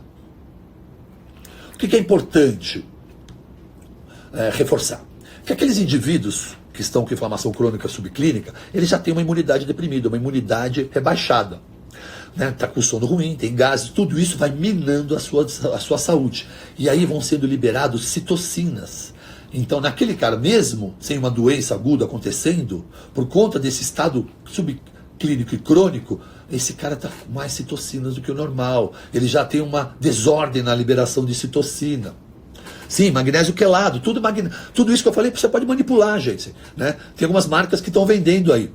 O que é importante reforçar? Que aqueles indivíduos que estão com inflamação crônica subclínica, eles já têm uma imunidade deprimida, uma imunidade rebaixada. Está com sono ruim, tem gases, tudo isso vai minando a sua saúde. E aí vão sendo liberados citocinas. Então, naquele cara, mesmo sem uma doença aguda acontecendo, por conta desse estado subclínico e crônico, esse cara está com mais citocinas do que o normal. Ele já tem uma desordem na liberação de citocina. Sim, magnésio quelado, tudo isso que eu falei, você pode manipular, gente. Né? Tem algumas marcas que estão vendendo aí.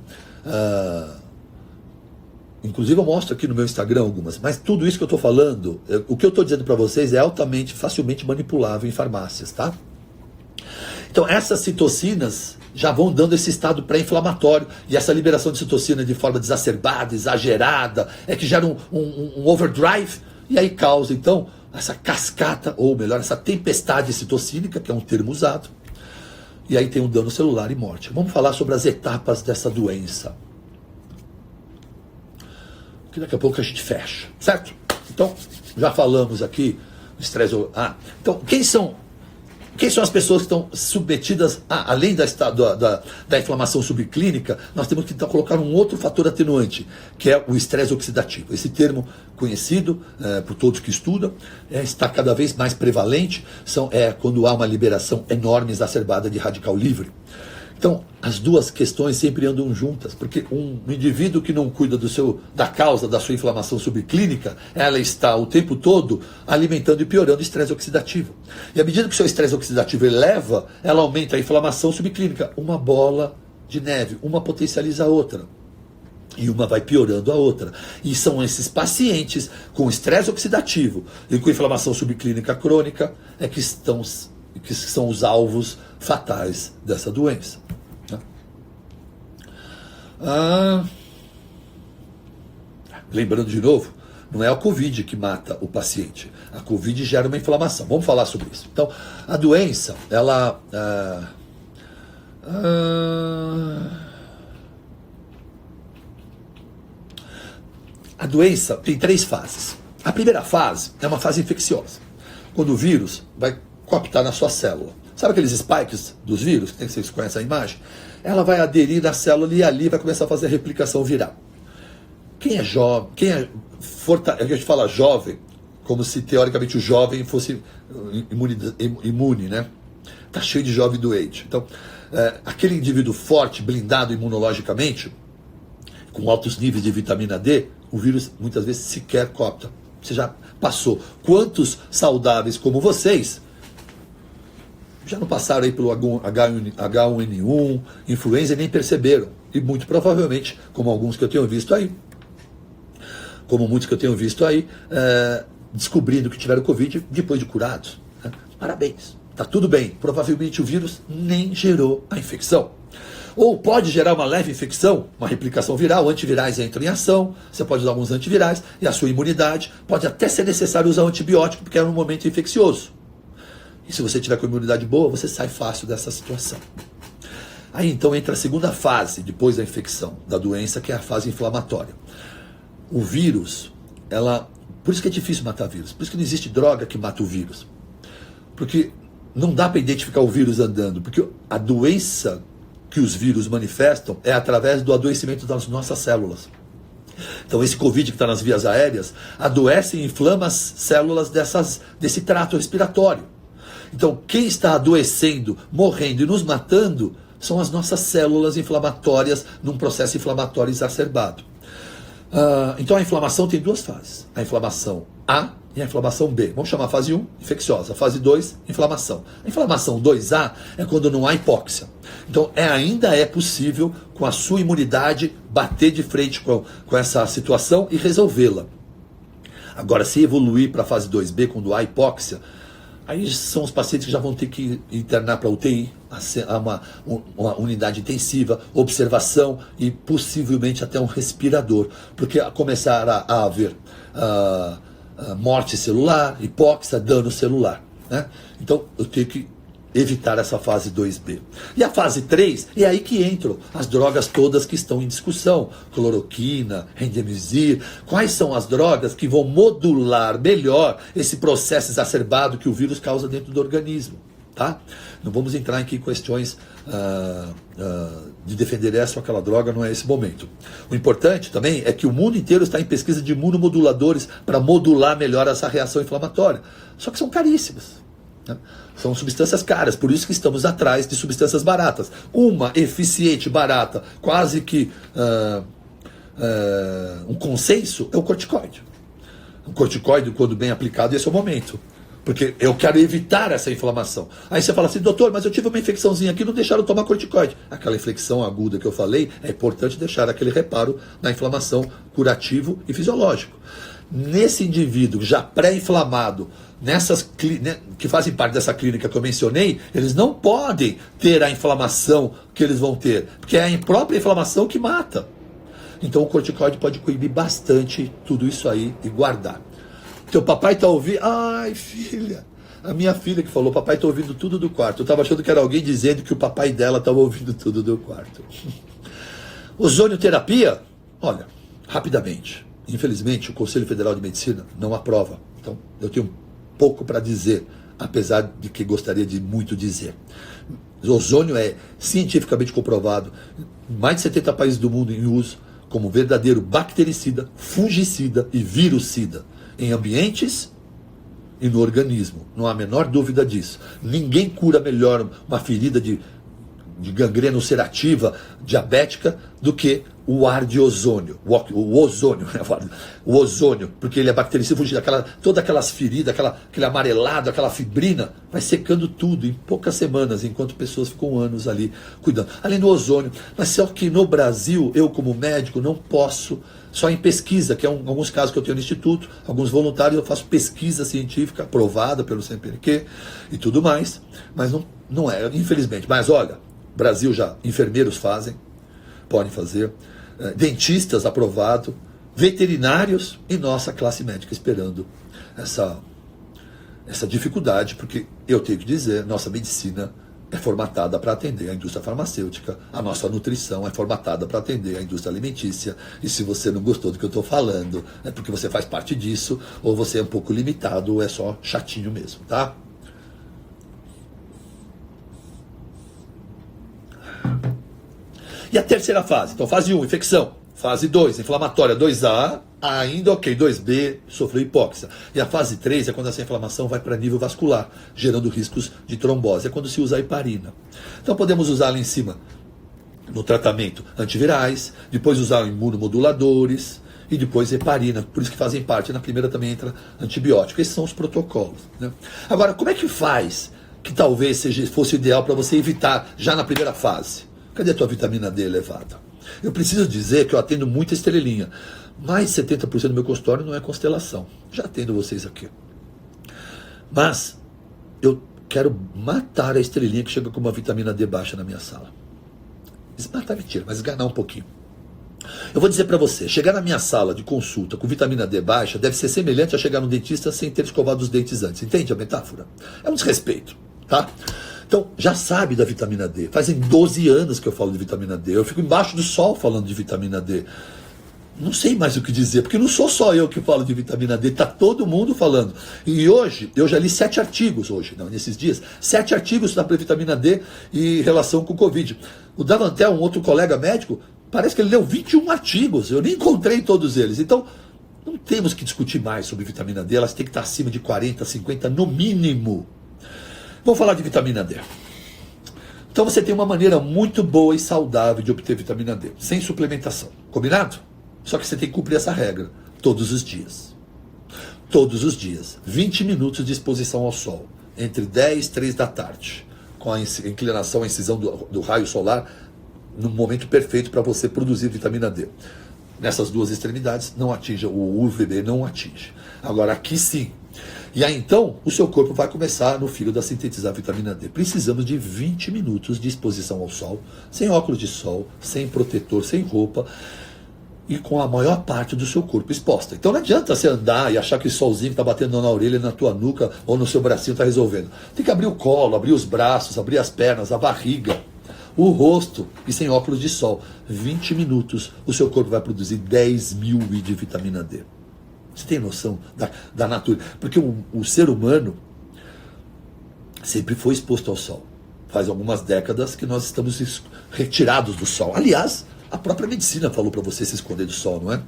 Inclusive eu mostro aqui no meu Instagram algumas, mas tudo isso que eu estou falando, o que eu estou dizendo para vocês é altamente, facilmente manipulável em farmácias, tá? Então essas citocinas já vão dando esse estado pré-inflamatório, e essa liberação de citocina de forma exacerbada, exagerada, é que gera um overdrive, e aí causa então essa cascata, ou melhor, essa tempestade citocínica, que é um termo usado, e aí tem um dano celular e morte. Vamos falar sobre as etapas dessa doença, que daqui a pouco a gente fecha, certo? Então, já falamos aqui do estresse. Então, quem são as pessoas que estão submetidas, além da inflamação subclínica, nós temos que então colocar um outro fator atenuante, que é o estresse oxidativo. Esse termo conhecido por todos que estudam, está cada vez mais prevalente, quando há uma liberação enorme, exacerbada de radical livre. Então, as duas questões sempre andam juntas, porque um indivíduo que não cuida da causa da sua inflamação subclínica, ela está o tempo todo alimentando e piorando o estresse oxidativo. E à medida que o seu estresse oxidativo eleva, ela aumenta a inflamação subclínica. Uma bola de neve, uma potencializa a outra. E uma vai piorando a outra. E são esses pacientes com estresse oxidativo e com inflamação subclínica crônica que são os alvos fatais dessa doença. Lembrando de novo, não é a Covid que mata o paciente. A Covid gera uma inflamação. Vamos falar sobre isso. Então, a doença, a doença tem 3 fases. A primeira fase é uma fase infecciosa, quando o vírus vai cooptar na sua célula. Sabe aqueles spikes dos vírus, que vocês conhecem a imagem? Ela vai aderir na célula e ali vai começar a fazer a replicação viral. Quem é jovem, a gente fala jovem, como se teoricamente o jovem fosse imune, né? Tá cheio de jovem doente. Então, aquele indivíduo forte, blindado imunologicamente, com altos níveis de vitamina D, o vírus muitas vezes sequer coopta. Você já passou. Quantos saudáveis como vocês já não passaram aí pelo H1N1, influenza, e nem perceberam. E muito provavelmente, como muitos que eu tenho visto aí, descobrindo que tiveram Covid depois de curados. Né? Parabéns, tá tudo bem. Provavelmente o vírus nem gerou a infecção. Ou pode gerar uma leve infecção, uma replicação viral, antivirais entram em ação, você pode usar alguns antivirais, e a sua imunidade pode até ser necessário usar um antibiótico, porque é um momento infeccioso. E se você tiver com imunidade boa, você sai fácil dessa situação. Aí então entra a segunda fase, depois da infecção da doença, que é a fase inflamatória. O vírus, por isso que é difícil matar vírus, por isso que não existe droga que mata o vírus. Porque não dá para identificar o vírus andando, porque a doença que os vírus manifestam é através do adoecimento das nossas células. Então esse Covid que está nas vias aéreas adoece e inflama as células desse trato respiratório. Então, quem está adoecendo, morrendo e nos matando são as nossas células inflamatórias num processo inflamatório exacerbado. Então, a inflamação tem 2 fases. A inflamação A e a inflamação B. Vamos chamar a fase 1, infecciosa. A fase 2, inflamação. A inflamação 2A é quando não há hipóxia. Então, ainda é possível, com a sua imunidade, bater de frente com essa situação e resolvê-la. Agora, se evoluir para a fase 2B, quando há hipóxia, aí são os pacientes que já vão ter que internar para UTI, a uma unidade intensiva, observação e possivelmente até um respirador, porque começará a haver morte celular, hipóxia, dano celular, né? Então eu tenho que evitar essa fase 2B. E a fase 3 é aí que entram as drogas todas que estão em discussão, cloroquina, rendemesir. Quais são as drogas que vão modular melhor esse processo exacerbado que o vírus causa dentro do organismo, tá? Não vamos entrar aqui em questões de defender essa ou aquela droga, não é esse momento. O importante também é que o mundo inteiro está em pesquisa de imunomoduladores para modular melhor essa reação inflamatória. Só que são caríssimas, né? São substâncias caras, por isso que estamos atrás de substâncias baratas. Uma eficiente, barata, quase que um consenso, é o corticoide. O corticoide, quando bem aplicado, esse é o momento. Porque eu quero evitar essa inflamação. Aí você fala assim, doutor, mas eu tive uma infecçãozinha aqui, não deixaram tomar corticoide. Aquela inflexão aguda que eu falei, é importante deixar aquele reparo na inflamação curativo e fisiológico. Nesse indivíduo já pré-inflamado, que fazem parte dessa clínica que eu mencionei, eles não podem ter a inflamação que eles vão ter, porque é a própria inflamação que mata. Então o corticoide pode coibir bastante tudo isso aí e guardar. Teu papai está ouvindo? Ai, filha. A minha filha que falou, papai está ouvindo tudo do quarto. Eu estava achando que era alguém dizendo que o papai dela estava ouvindo tudo do quarto. Ozonioterapia? Olha, rapidamente. Infelizmente, o Conselho Federal de Medicina não aprova. Então, eu tenho pouco para dizer, apesar de que gostaria de muito dizer. O ozônio é cientificamente comprovado em mais de 70 países do mundo em uso como verdadeiro bactericida, fungicida e virucida em ambientes e no organismo. Não há a menor dúvida disso. Ninguém cura melhor uma ferida de gangrena ulcerativa, diabética, do que o ar de ozônio, o ozônio, porque ele é bactericida, todas aquelas feridas, aquele amarelado, aquela fibrina, vai secando tudo em poucas semanas, enquanto pessoas ficam anos ali cuidando. Além do ozônio, mas só que no Brasil, eu como médico não posso, só em pesquisa, que é alguns casos que eu tenho no instituto, alguns voluntários, eu faço pesquisa científica, aprovada pelo CNPq e tudo mais, mas não é, infelizmente. Mas olha, Brasil já, enfermeiros podem fazer, dentistas aprovado, veterinários e nossa classe médica esperando essa dificuldade, porque eu tenho que dizer, nossa medicina é formatada para atender a indústria farmacêutica, a nossa nutrição é formatada para atender a indústria alimentícia, e se você não gostou do que eu estou falando, é porque você faz parte disso, ou você é um pouco limitado, ou é só chatinho mesmo, tá? E a terceira fase? Então, fase 1, infecção. Fase 2, inflamatória. 2A, ainda ok. 2B, sofreu hipóxia. E a fase 3 é quando essa inflamação vai para nível vascular, gerando riscos de trombose. É quando se usa a heparina. Então, podemos usar lá em cima, no tratamento, antivirais, depois usar imunomoduladores e depois heparina. Por isso que fazem parte. Na primeira também entra antibiótico. Esses são os protocolos, né? Agora, como é que faz que talvez fosse ideal para você evitar já na primeira fase? Cadê a tua vitamina D elevada? Eu preciso dizer que eu atendo muita estrelinha. Mais de 70% do meu consultório não é constelação. Já atendo vocês aqui. Mas eu quero matar a estrelinha que chega com uma vitamina D baixa na minha sala. Matar mentira, mas esganar um pouquinho. Eu vou dizer para você, chegar na minha sala de consulta com vitamina D baixa deve ser semelhante a chegar no dentista sem ter escovado os dentes antes. Entende a metáfora? É um desrespeito, tá? Então, já sabe da vitamina D. Fazem 12 anos que eu falo de vitamina D. Eu fico embaixo do sol falando de vitamina D. Não sei mais o que dizer, porque não sou só eu que falo de vitamina D, está todo mundo falando. E hoje, eu já li 7 artigos, nesses dias, 7 artigos sobre vitamina D em relação com o Covid. O Davantel, um outro colega médico, parece que ele leu 21 artigos, eu nem encontrei todos eles. Então, não temos que discutir mais sobre vitamina D, elas têm que estar acima de 40, 50 no mínimo. Vamos falar de vitamina D. Então você tem uma maneira muito boa e saudável de obter vitamina D, sem suplementação. Combinado? Só que você tem que cumprir essa regra todos os dias. Todos os dias. 20 minutos de exposição ao sol. Entre 10 e 3 da tarde. Com a inclinação, a incisão do raio solar, no momento perfeito para você produzir vitamina D. Nessas duas extremidades, não atinge, o UVB não atinge. Agora, aqui sim. E aí então, o seu corpo vai começar no fígado a sintetizar a vitamina D. Precisamos de 20 minutos de exposição ao sol, sem óculos de sol, sem protetor, sem roupa, e com a maior parte do seu corpo exposta. Então não adianta você andar e achar que o solzinho está batendo na orelha, na tua nuca ou no seu bracinho está resolvendo. Tem que abrir o colo, abrir os braços, abrir as pernas, a barriga, o rosto, e sem óculos de sol. 20 minutos, o seu corpo vai produzir 10 mil ml de vitamina D. Você tem noção da natureza? Porque o ser humano sempre foi exposto ao sol. Faz algumas décadas que nós estamos retirados do sol. Aliás, a própria medicina falou para você se esconder do sol, não é?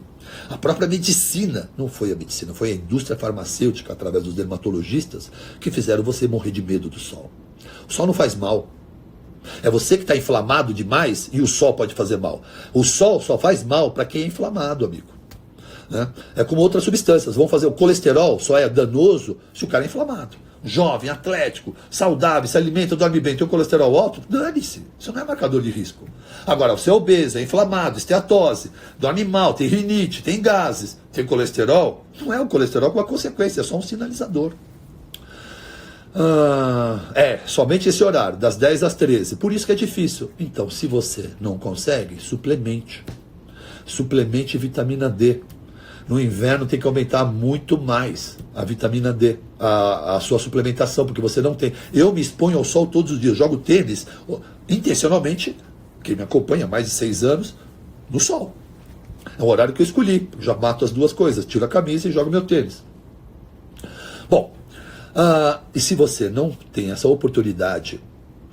A própria medicina, não foi a medicina, foi a indústria farmacêutica, através dos dermatologistas, que fizeram você morrer de medo do sol. O sol não faz mal. É você que está inflamado demais e o sol pode fazer mal. O sol só faz mal para quem é inflamado, amigo. Né? É como outras substâncias. Vão fazer o colesterol, só é danoso se o cara é inflamado. Jovem, atlético, saudável, se alimenta, dorme bem, tem o colesterol alto, dane-se. Isso não é marcador de risco. Agora, você é obeso, é inflamado, esteatose, dorme mal, tem rinite, tem gases, tem colesterol, não é o colesterol com a consequência, é só um sinalizador. Somente esse horário, das 10 às 13. Por isso que é difícil. Então, se você não consegue, suplemente. Suplemente vitamina D. No inverno tem que aumentar muito mais a vitamina D, a sua suplementação, porque você não tem. Eu me exponho ao sol todos os dias, jogo tênis, intencionalmente, quem me acompanha há mais de 6 anos, no sol. É o horário que eu escolhi, já mato as duas coisas, tiro a camisa e jogo meu tênis. Bom, e se você não tem essa oportunidade,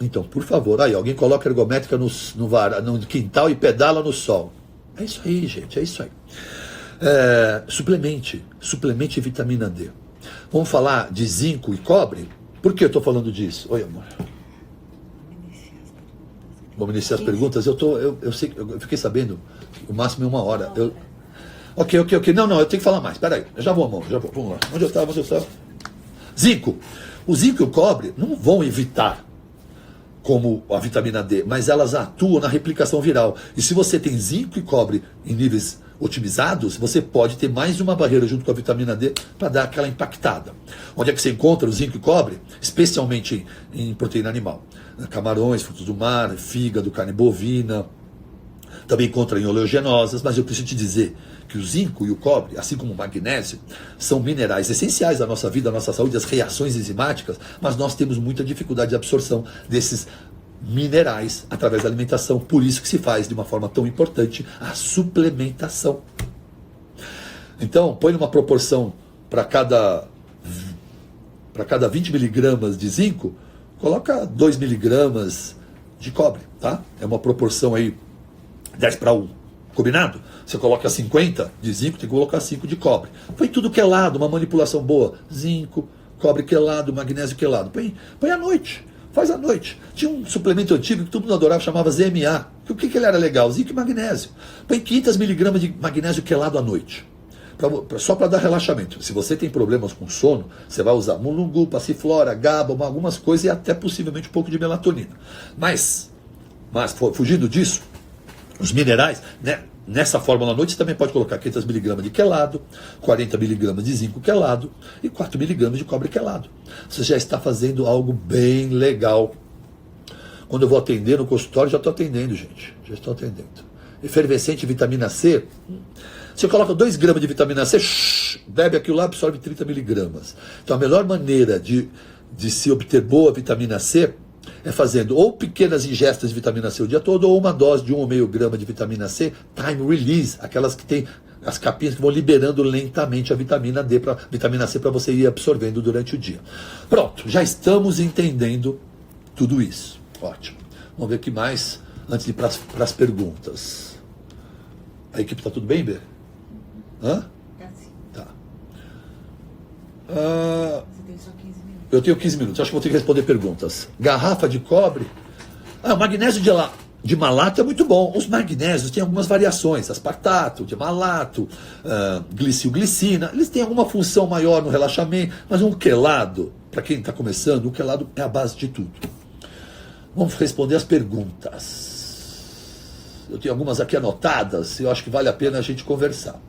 então, por favor, aí alguém coloca a ergométrica no quintal e pedala no sol. É isso aí, gente, é isso aí. Suplemente vitamina D. Vamos falar de zinco e cobre? Por que eu estou falando disso? Oi, amor. Vamos iniciar as perguntas? Eu fiquei sabendo, o máximo é 1 hora. Ok. Não, eu tenho que falar mais. Peraí, eu já vou, amor, vamos lá. Onde eu estava? Zinco. O zinco e o cobre não vão evitar como a vitamina D, mas elas atuam na replicação viral. E se você tem zinco e cobre em níveis otimizados, você pode ter mais uma barreira junto com a vitamina D para dar aquela impactada. Onde é que você encontra o zinco e cobre? Especialmente em proteína animal. Camarões, frutos do mar, fígado, carne bovina. Também encontra em oleaginosas, mas eu preciso te dizer que o zinco e o cobre, assim como o magnésio, são minerais essenciais à nossa vida, à nossa saúde, às reações enzimáticas, mas nós temos muita dificuldade de absorção desses minerais através da alimentação, por isso que se faz de uma forma tão importante a suplementação. Então, põe numa proporção para cada 20 miligramas de zinco, coloca 2 miligramas de cobre, tá? É uma proporção aí 10:1, combinado? Você coloca 50 de zinco, tem que colocar 5 de cobre. Põe tudo quelado, uma manipulação boa. Zinco, cobre quelado, magnésio quelado. Põe à noite. Faz à noite. Tinha um suplemento antigo que todo mundo adorava, chamava ZMA. O que ele era legal? Zinco e magnésio. Põe 500 miligramas de magnésio quelado à noite. Só para dar relaxamento. Se você tem problemas com sono, você vai usar mulungu, passiflora, GABA, algumas coisas e até possivelmente um pouco de melatonina. Mas fugindo disso, os minerais, né? Nessa fórmula à noite você também pode colocar 500 miligramas de quelado, 40 miligramas de zinco quelado e 4 miligramas de cobre quelado. Você já está fazendo algo bem legal. Quando eu vou atender no consultório, já estou atendendo, gente. Já estou atendendo. Efervescente vitamina C, você coloca 2 gramas de vitamina C, bebe aquilo lá, absorve 30 miligramas. Então a melhor maneira de se obter boa vitamina C é fazendo ou pequenas ingestas de vitamina C o dia todo, ou uma dose de 1,5 grama de vitamina C, time release, aquelas que tem as capinhas que vão liberando lentamente a vitamina C para você ir absorvendo durante o dia. Pronto, já estamos entendendo tudo isso. Ótimo. Vamos ver o que mais, antes de ir para as perguntas. A equipe está tudo bem, Bê? Hã? Tá sim. Tá. Você tem só 15 minutos. Eu tenho 15 minutos, acho que vou ter que responder perguntas. Garrafa de cobre. O magnésio de malato é muito bom. Os magnésios têm algumas variações. Aspartato, de malato, glicilglicina. Eles têm alguma função maior no relaxamento. Mas um quelado, para quem está começando, o quelado é a base de tudo. Vamos responder as perguntas. Eu tenho algumas aqui anotadas. Eu acho que vale a pena a gente conversar.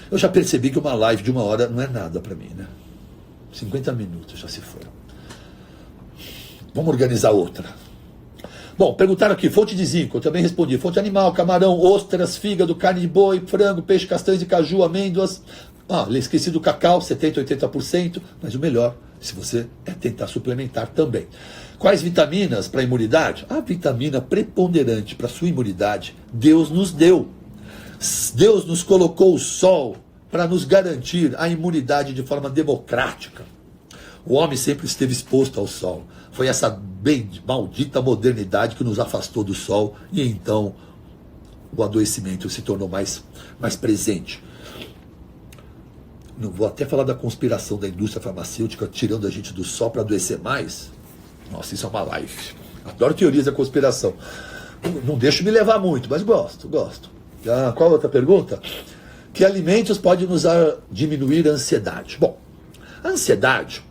Eu já percebi que uma live de 1 hora não é nada para mim, né? 50 minutos já se foram. Vamos organizar outra. Bom, perguntaram aqui, fonte de zinco, eu também respondi. Fonte animal, camarão, ostras, fígado, carne de boi, frango, peixe, castanhas de caju, amêndoas. Esqueci do cacau, 70%, 80%, mas o melhor, se você é tentar suplementar também. Quais vitaminas para a imunidade? A vitamina preponderante para a sua imunidade, Deus nos deu. Deus nos colocou o sol para nos garantir a imunidade de forma democrática. O homem sempre esteve exposto ao sol. Foi essa maldita modernidade que nos afastou do sol e então o adoecimento se tornou mais presente. Não vou até falar da conspiração da indústria farmacêutica tirando a gente do sol para adoecer mais. Nossa, isso é uma live. Adoro teorias da conspiração. Não deixo me levar muito, mas gosto. Qual a outra pergunta? Que alimentos podem nos diminuir a ansiedade? Bom, a ansiedade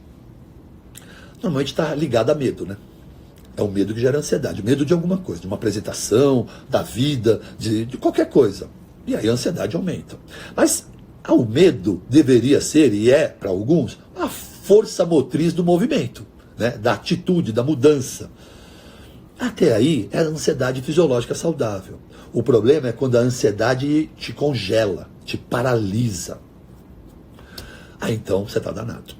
normalmente está ligada a medo, né? É o medo que gera ansiedade. Medo de alguma coisa, de uma apresentação, da vida, de qualquer coisa. E aí a ansiedade aumenta. Mas o medo deveria ser, e é para alguns, a força motriz do movimento, né? Da atitude, da mudança. Até aí é a ansiedade fisiológica saudável. O problema é quando a ansiedade te congela, te paralisa. Aí então você está danado.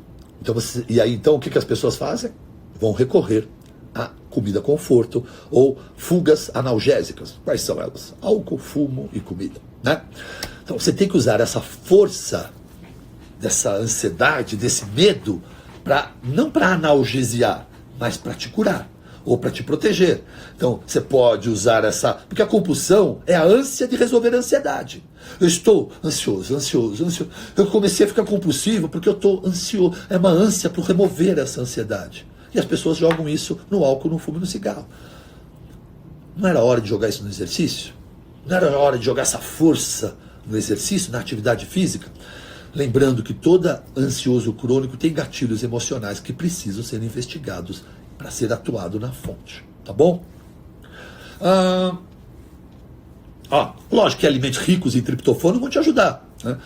Então o que as pessoas fazem? Vão recorrer a comida conforto ou fugas analgésicas. Quais são elas? Álcool, fumo e comida, né? Então você tem que usar essa força dessa ansiedade, desse medo, não para analgesiar, mas para te curar ou para te proteger. Então você pode usar porque a compulsão é a ânsia de resolver a ansiedade. Eu estou ansioso. Eu comecei a ficar compulsivo porque eu estou ansioso. É uma ânsia para remover essa ansiedade. E as pessoas jogam isso no álcool, no fumo e no cigarro. Não era hora de jogar isso no exercício? Não era hora de jogar essa força no exercício, na atividade física? Lembrando que todo ansioso crônico tem gatilhos emocionais que precisam ser investigados para ser atuado na fonte. Tá bom? Lógico que alimentos ricos em triptofano vão te ajudar, né?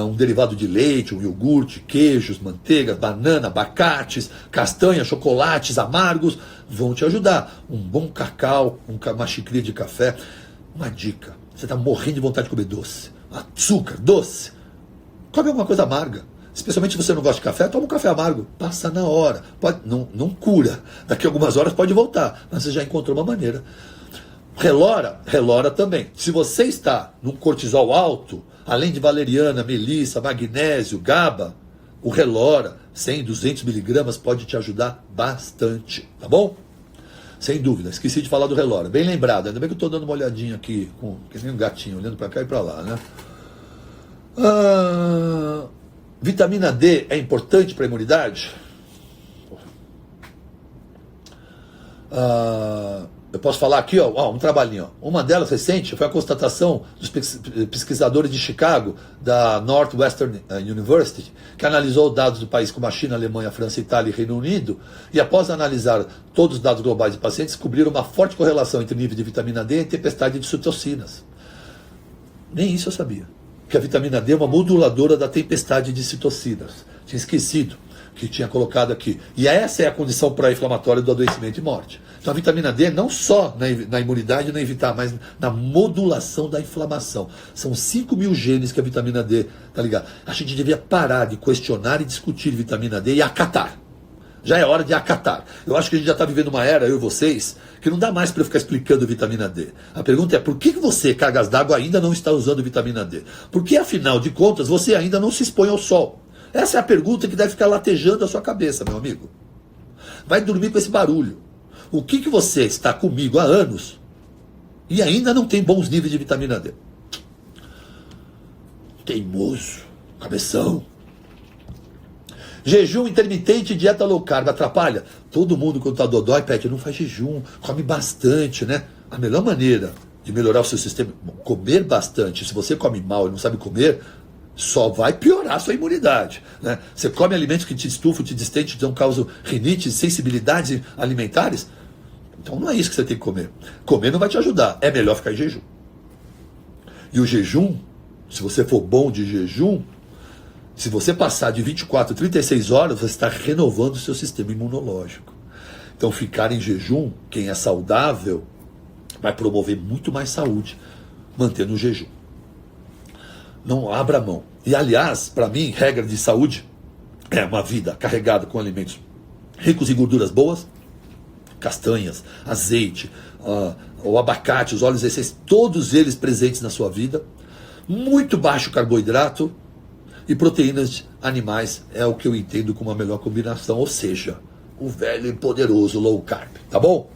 Um derivado de leite, um iogurte, queijos, manteiga, banana, abacates, castanhas, chocolates amargos vão te ajudar. Um bom cacau, uma xicrinha de café. Uma dica, você está morrendo de vontade de comer doce, açúcar, doce, come alguma coisa amarga. Especialmente se você não gosta de café, toma um café amargo, passa na hora. Não cura, daqui a algumas horas pode voltar, mas você já encontrou uma maneira. Relora também. Se você está num cortisol alto, além de valeriana, melissa, magnésio, GABA, o relora, 100, 200 miligramas, pode te ajudar bastante, tá bom? Sem dúvida, esqueci de falar do relora. Bem lembrado, ainda bem que eu estou dando uma olhadinha aqui, que nem um gatinho, olhando para cá e para lá, né? Vitamina D é importante para a imunidade? Eu posso falar aqui, um trabalhinho. Uma delas recente foi a constatação dos pesquisadores de Chicago, da Northwestern University, que analisou dados do país como a China, a Alemanha, a França, a Itália e Reino Unido, e após analisar todos os dados globais de pacientes, descobriram uma forte correlação entre o nível de vitamina D e tempestade de citocinas. Nem isso eu sabia. Que a vitamina D é uma moduladora da tempestade de citocinas. Tinha esquecido que tinha colocado aqui. E essa é a condição pró-inflamatória do adoecimento e morte. Então a vitamina D não só na imunidade, nem evitar, mas na modulação da inflamação. São 5.000 genes que a vitamina D está ligada. A gente devia parar de questionar e discutir vitamina D e acatar. Já é hora de acatar. Eu acho que a gente já está vivendo uma era, eu e vocês, que não dá mais para eu ficar explicando vitamina D. A pergunta é, por que você, cargas d'água, ainda não está usando vitamina D? Porque, afinal de contas, você ainda não se expõe ao sol? Essa é a pergunta que deve ficar latejando a sua cabeça, meu amigo. Vai dormir com esse barulho. O que você está comigo há anos e ainda não tem bons níveis de vitamina D? Teimoso, cabeção. Jejum intermitente e dieta low carb atrapalha? Todo mundo quando está dodói pede, não faz jejum, come bastante, né? A melhor maneira de melhorar o seu sistema, comer bastante. Se você come mal e não sabe comer, só vai piorar a sua imunidade, né? Você come alimentos que te estufam, te distendem, te causam rinite, sensibilidades alimentares. Então não é isso que você tem que comer. Comer não vai te ajudar, é melhor ficar em jejum. E o jejum, se você for bom de jejum, Se você passar de 24 a 36 horas, você está renovando o seu sistema imunológico. Então, ficar em jejum, quem é saudável, vai promover muito mais saúde, mantendo o jejum. Não abra mão. E, aliás, para mim, regra de saúde é uma vida carregada com alimentos ricos em gorduras boas, castanhas, azeite, o abacate, os óleos essenciais, todos eles presentes na sua vida, muito baixo carboidrato e proteínas animais é o que eu entendo como a melhor combinação, ou seja, o velho e poderoso low carb, tá bom?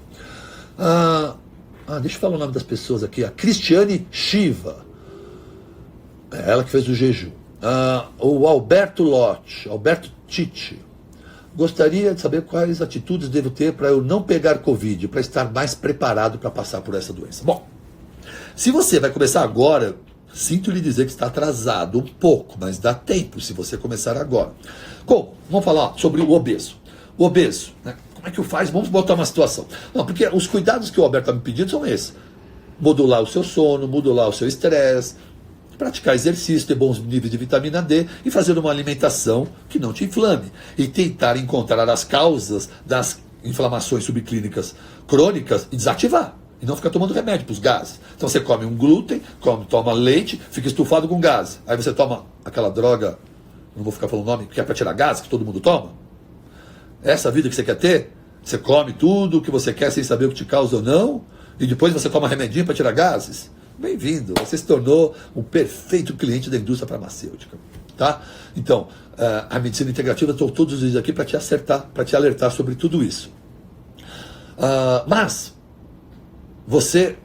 Deixa eu falar o nome das pessoas aqui, a Cristiane Shiva, é ela que fez o jejum. O Alberto Lotti, Alberto Tite, gostaria de saber quais atitudes devo ter para eu não pegar Covid, para estar mais preparado para passar por essa doença. Bom, se você vai começar agora, sinto lhe dizer que está atrasado um pouco, mas dá tempo se você começar agora. Como? Vamos falar sobre o obeso. O obeso, né? Como é que eu faço? Vamos botar uma situação. Não, porque os cuidados que o Alberto está me pedindo são esses. Modular o seu sono, modular o seu estresse, praticar exercício, ter bons níveis de vitamina D e fazer uma alimentação que não te inflame. E tentar encontrar as causas das inflamações subclínicas crônicas e desativar. E não ficar tomando remédio para os gases. Então você come um glúten, toma leite, fica estufado com gás. Aí você toma aquela droga, não vou ficar falando o nome, que é para tirar gás, que todo mundo toma. Essa vida que você quer ter? Você come tudo o que você quer sem saber o que te causa ou não, e depois você toma remedinho para tirar gases? Bem-vindo, você se tornou um perfeito cliente da indústria farmacêutica. Tá? Então, a medicina integrativa, estou todos os dias aqui para te acertar, para te alertar sobre tudo isso. Mas, você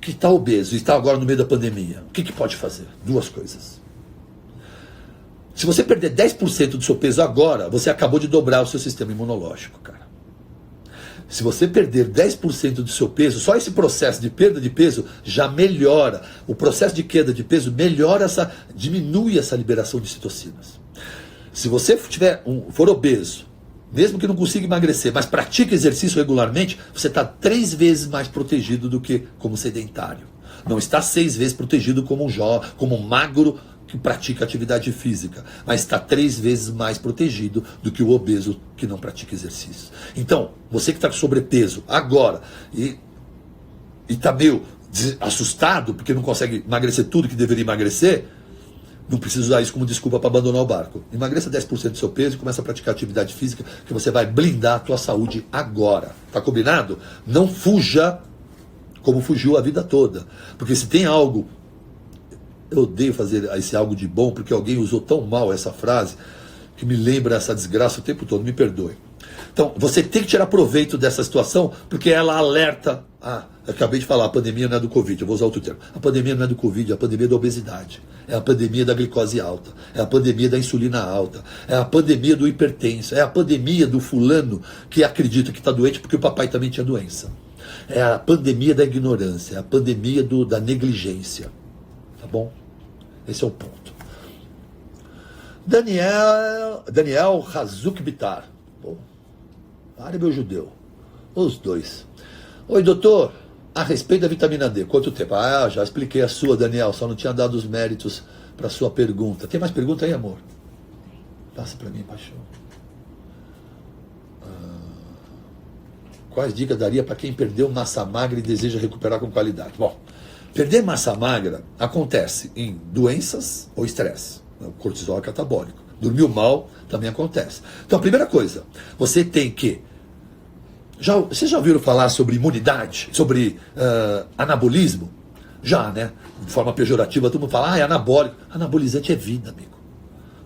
que está obeso e está agora no meio da pandemia, o que pode fazer? Duas coisas. Se você perder 10% do seu peso agora, você acabou de dobrar o seu sistema imunológico, cara. Se você perder 10% do seu peso, só esse processo de perda de peso já melhora. O processo de queda de peso diminui essa liberação de citocinas. Se você for obeso, mesmo que não consiga emagrecer, mas pratique exercício regularmente, você está 3 vezes mais protegido do que como sedentário. Não está 6 vezes protegido como um magro que pratica atividade física, mas está 3 vezes mais protegido do que o obeso que não pratica exercício. Então, você que está com sobrepeso agora e está meio assustado porque não consegue emagrecer tudo que deveria emagrecer, não precisa usar isso como desculpa para abandonar o barco. Emagreça 10% do seu peso e começa a praticar atividade física, que você vai blindar a tua saúde agora. Tá combinado? Não fuja como fugiu a vida toda. Porque se tem algo... Eu odeio fazer esse algo de bom, porque alguém usou tão mal essa frase, que me lembra essa desgraça o tempo todo, me perdoe. Então, você tem que tirar proveito dessa situação, porque ela alerta... eu acabei de falar, a pandemia não é do Covid, eu vou usar outro termo. A pandemia não é do Covid, é a pandemia da obesidade. É a pandemia da glicose alta, é a pandemia da insulina alta, é a pandemia do hipertenso, é a pandemia do fulano que acredita que está doente porque o papai também tinha doença. É a pandemia da ignorância, é a pandemia da negligência. Tá bom? Esse é o ponto. Daniel Hazuk Bitar. Árabe ou judeu? Os dois. Oi, doutor. A respeito da vitamina D, quanto tempo? Já expliquei a sua, Daniel. Só não tinha dado os méritos para a sua pergunta. Tem mais pergunta aí, amor? Passa para mim, paixão. Quais dicas daria para quem perdeu massa magra e deseja recuperar com qualidade? Bom, perder massa magra acontece em doenças ou estresse. O cortisol é catabólico. Dormiu mal também acontece. Então, a primeira coisa, você tem que... Vocês já ouviram falar sobre imunidade? Sobre anabolismo? Já, né? De forma pejorativa, todo mundo fala, é anabólico. Anabolizante é vida, amigo.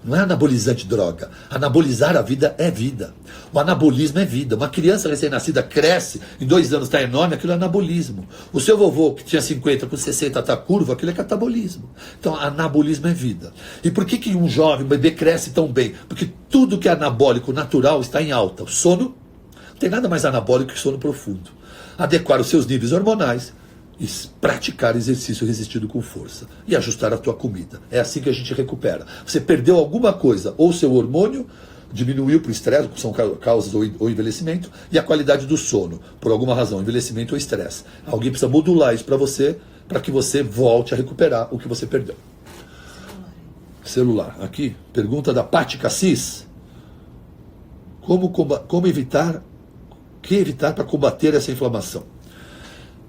Não é anabolizante droga. Anabolizar a vida é vida. O anabolismo é vida. Uma criança recém-nascida cresce, em 2 anos está enorme, aquilo é anabolismo. O seu vovô, que tinha 50, com 60 está curvo, aquilo é catabolismo. Então, anabolismo é vida. E por que um jovem, um bebê cresce tão bem? Porque tudo que é anabólico natural está em alta. O sono, não tem nada mais anabólico que sono profundo. Adequar os seus níveis hormonais, e praticar exercício resistido com força. E ajustar a tua comida. É assim que a gente recupera. Você perdeu alguma coisa, ou seu hormônio diminuiu por estresse, que são causas ou envelhecimento, e a qualidade do sono, por alguma razão, envelhecimento ou estresse. Alguém precisa modular isso para você, para que você volte a recuperar o que você perdeu. celular. Aqui, pergunta da Pati Cassis. Como evitar, o que evitar para combater essa inflamação?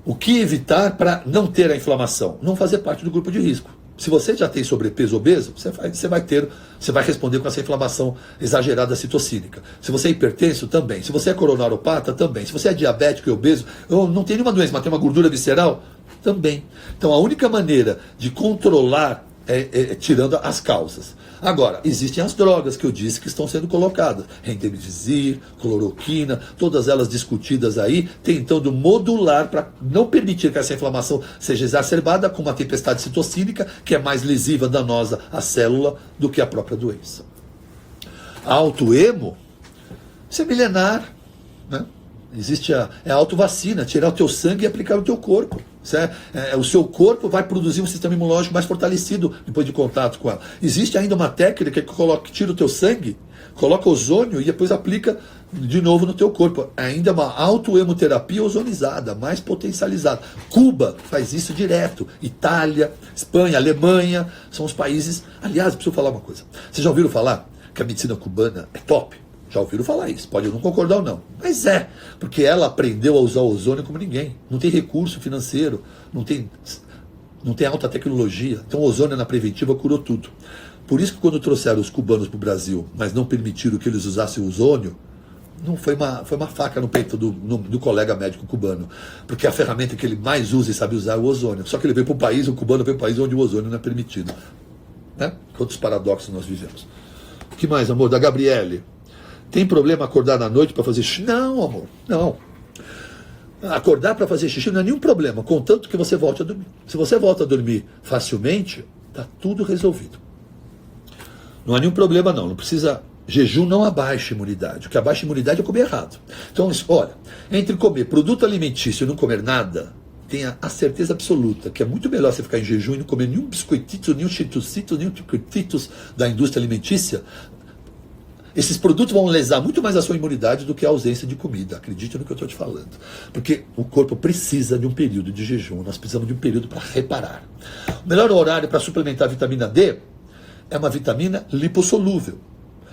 O que evitar para não ter a inflamação? Não fazer parte do grupo de risco. Se você já tem sobrepeso obeso, você vai responder com essa inflamação exagerada citocínica. Se você é hipertenso, também. Se você é coronariopata, também. Se você é diabético e obeso, ou não tem nenhuma doença, mas tem uma gordura visceral, também. Então a única maneira de controlar é tirando as causas. Agora, existem as drogas que eu disse que estão sendo colocadas. Remdesivir, cloroquina, todas elas discutidas aí, tentando modular para não permitir que essa inflamação seja exacerbada com uma tempestade citocínica que é mais lesiva, danosa à célula do que a própria doença. A autoemo, isso é milenar, né? Existe a autovacina, tirar o teu sangue e aplicar no teu corpo. O seu corpo vai produzir um sistema imunológico mais fortalecido depois de contato com ela. Existe ainda uma técnica que tira o teu sangue, coloca ozônio e depois aplica de novo no teu corpo. Ainda é uma autoemoterapia ozonizada, mais potencializada. Cuba faz isso direto. Itália, Espanha, Alemanha, são os países... Aliás, preciso falar uma coisa. Vocês já ouviram falar que a medicina cubana é top? Já ouviram falar isso, pode não concordar ou não. Mas porque ela aprendeu a usar o ozônio como ninguém. Não tem recurso financeiro, não tem alta tecnologia. Então o ozônio na preventiva curou tudo. Por isso que quando trouxeram os cubanos para o Brasil, mas não permitiram que eles usassem o ozônio, não foi uma faca no peito do colega médico cubano. Porque a ferramenta que ele mais usa e sabe usar é o ozônio. Só que ele veio para um país, o cubano veio para um país onde o ozônio não é permitido. Né? Quantos paradoxos nós vivemos. O que mais, amor? Da Gabriele. Tem problema acordar na noite para fazer xixi? Não, amor, não. Acordar para fazer xixi não é nenhum problema, contanto que você volte a dormir. Se você volta a dormir facilmente, está tudo resolvido. Não há nenhum problema não precisa... Jejum não abaixa a imunidade. O que abaixa a imunidade é comer errado. Então, olha, entre comer produto alimentício e não comer nada, tenha a certeza absoluta que é muito melhor você ficar em jejum e não comer nenhum biscoitito, nenhum cheetosito, nenhum chocolatitos da indústria alimentícia. Esses produtos vão lesar muito mais a sua imunidade do que a ausência de comida. Acredite no que eu estou te falando. Porque o corpo precisa de um período de jejum. Nós precisamos de um período para reparar. O melhor horário para suplementar a vitamina D é uma vitamina lipossolúvel.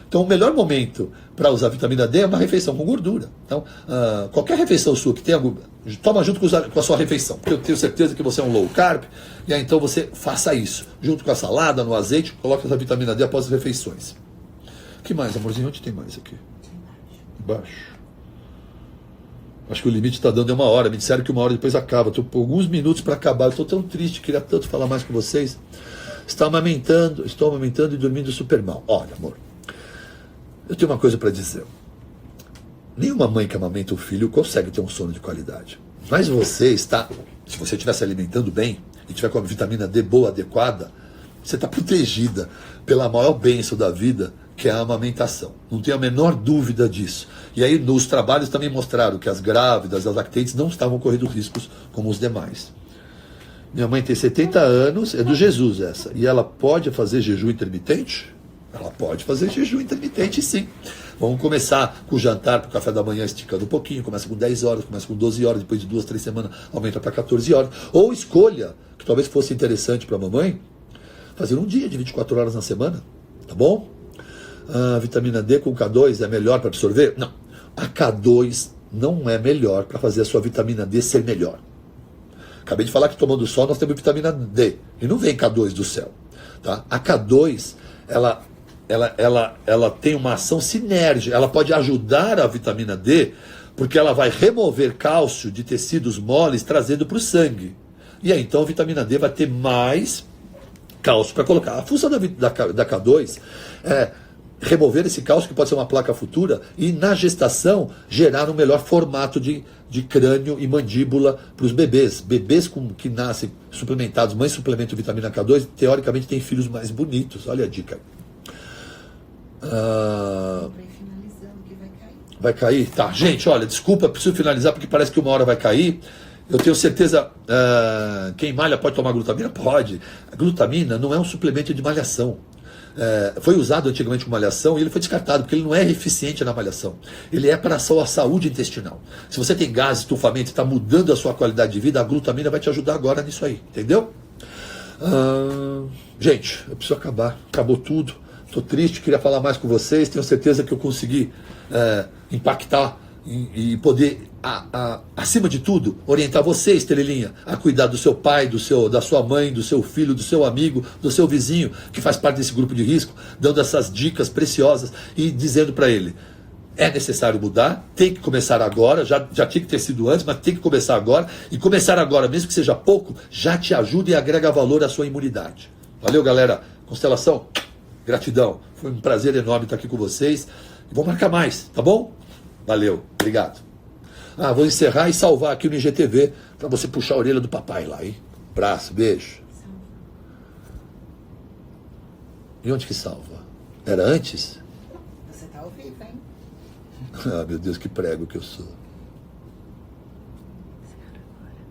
Então, o melhor momento para usar vitamina D é uma refeição com gordura. Então, qualquer refeição sua que tenha gordura, toma junto com a sua refeição. Porque eu tenho certeza que você é um low carb. E aí, então, você faça isso. Junto com a salada, no azeite, coloque essa vitamina D após as refeições. O que mais, amorzinho? Onde tem mais aqui? Embaixo. Acho que o limite está dando 1 hora. Me disseram que 1 hora depois acaba. Estou por alguns minutos para acabar. Eu estou tão triste, queria tanto falar mais com vocês. Estou amamentando e dormindo super mal. Olha, amor, eu tenho uma coisa para dizer. Nenhuma mãe que amamenta o filho consegue ter um sono de qualidade. Mas você está, se você estiver se alimentando bem e tiver com a vitamina D boa, adequada, você está protegida pela maior bênção da vida, que é a amamentação. Não tenho a menor dúvida disso. E aí, nos trabalhos também mostraram que as grávidas, as lactentes, não estavam correndo riscos como os demais. Minha mãe tem 70 anos, é do Jesus essa. E ela pode fazer jejum intermitente? Ela pode fazer jejum intermitente, sim. Vamos começar com o jantar, para o café da manhã, esticando um pouquinho. Começa com 10 horas, começa com 12 horas, depois de 2, 3 semanas, aumenta para 14 horas. Ou escolha, que talvez fosse interessante para a mamãe, fazer um dia de 24 horas na semana, tá bom? A vitamina D com K2 é melhor para absorver? Não. A K2 não é melhor para fazer a sua vitamina D ser melhor. Acabei de falar que tomando sol nós temos vitamina D. E não vem K2 do céu. Tá? A K2, ela tem uma ação sinérgica. Ela pode ajudar a vitamina D, porque ela vai remover cálcio de tecidos moles, trazendo para o sangue. E aí, então, a vitamina D vai ter mais cálcio para colocar. A função da K2 é remover esse cálcio, que pode ser uma placa futura, e na gestação gerar um melhor formato de crânio e mandíbula para os bebês. Bebês que nascem suplementados, mães suplementam vitamina K2, teoricamente têm filhos mais bonitos. Olha a dica. Vai cair? Tá, gente, olha, desculpa, preciso finalizar porque parece que 1 hora vai cair. Eu tenho certeza, quem malha pode tomar glutamina? Pode. A glutamina não é um suplemento de malhação. Foi usado antigamente como malhação e ele foi descartado, porque ele não é eficiente na malhação. Ele é para a sua saúde intestinal. Se você tem gás, estufamento e está mudando a sua qualidade de vida, a glutamina vai te ajudar agora nisso aí, entendeu? Gente, eu preciso acabar. Acabou tudo. Estou triste, queria falar mais com vocês. Tenho certeza que eu consegui impactar e poder, acima de tudo, orientar você, Estrelinha, a cuidar do seu pai, da sua mãe, do seu filho, do seu amigo, do seu vizinho, que faz parte desse grupo de risco, dando essas dicas preciosas e dizendo para ele: é necessário mudar, tem que começar agora, já tinha que ter sido antes, mas tem que começar agora, e começar agora, mesmo que seja pouco, já te ajuda e agrega valor à sua imunidade. Valeu, galera. Constelação, gratidão. Foi um prazer enorme estar aqui com vocês. Vou marcar mais, tá bom? Valeu, obrigado. Vou encerrar e salvar aqui no IGTV para você puxar a orelha do papai lá, hein? Abraço, beijo. E onde que salva? Era antes? Você tá ao vivo, hein? Ah, meu Deus, que prego que eu sou.